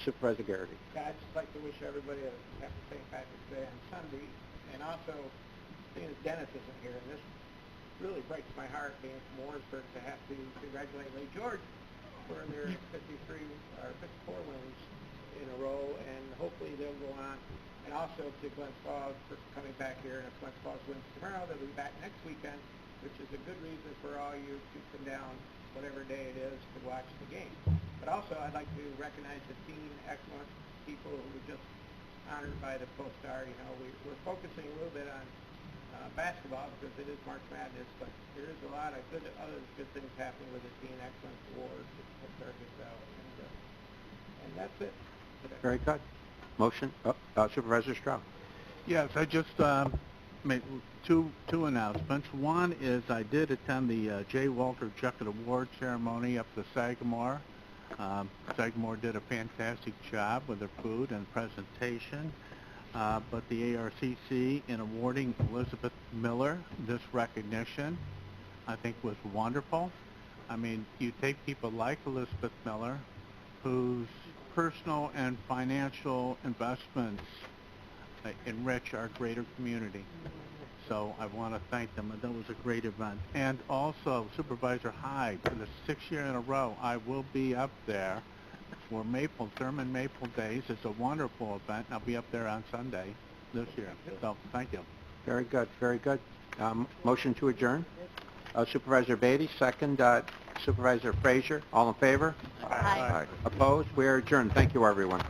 Supervisor Garrity. Yeah, I'd just like to wish everybody a happy St. Patrick's Day on Sunday, and also seeing as Dennis isn't here, and this really breaks my heart being from Warrensburg to have to congratulate Lake George for their 54 wins in a row, and hopefully they'll go on. And also to Glens Falls for coming back here, and if Glens Falls wins tomorrow, they'll be back next weekend, which is a good reason for all you to come down whatever day it is to watch the game. But also, I'd like to recognize the teen excellent people who were just honored by the Post-Star. You know, we're focusing a little bit on basketball because it is March Madness, but there is a lot of other good things happening with the Teen Excellence Award that started out. And that's it today. Very good. Motion, Supervisor Stroud. Yes, I just made two announcements. One is I did attend the J. Walter Juckett Award ceremony up to Sagamore. Sagamore did a fantastic job with their food and presentation. But the ARCC, in awarding Elizabeth Miller this recognition, I think was wonderful. I mean, you take people like Elizabeth Miller, whose personal and financial investments enrich our greater community. So I want to thank them, and that was a great event. And also, Supervisor Hyde, for the 6th year in a row, I will be up there for Thurman Maple Days. It's a wonderful event. I'll be up there on Sunday this year. So, thank you. Very good, very good. Motion to adjourn. Supervisor Beatty, second. Supervisor Frazier, all in favor? Aye. Opposed? We are adjourned. Thank you, everyone.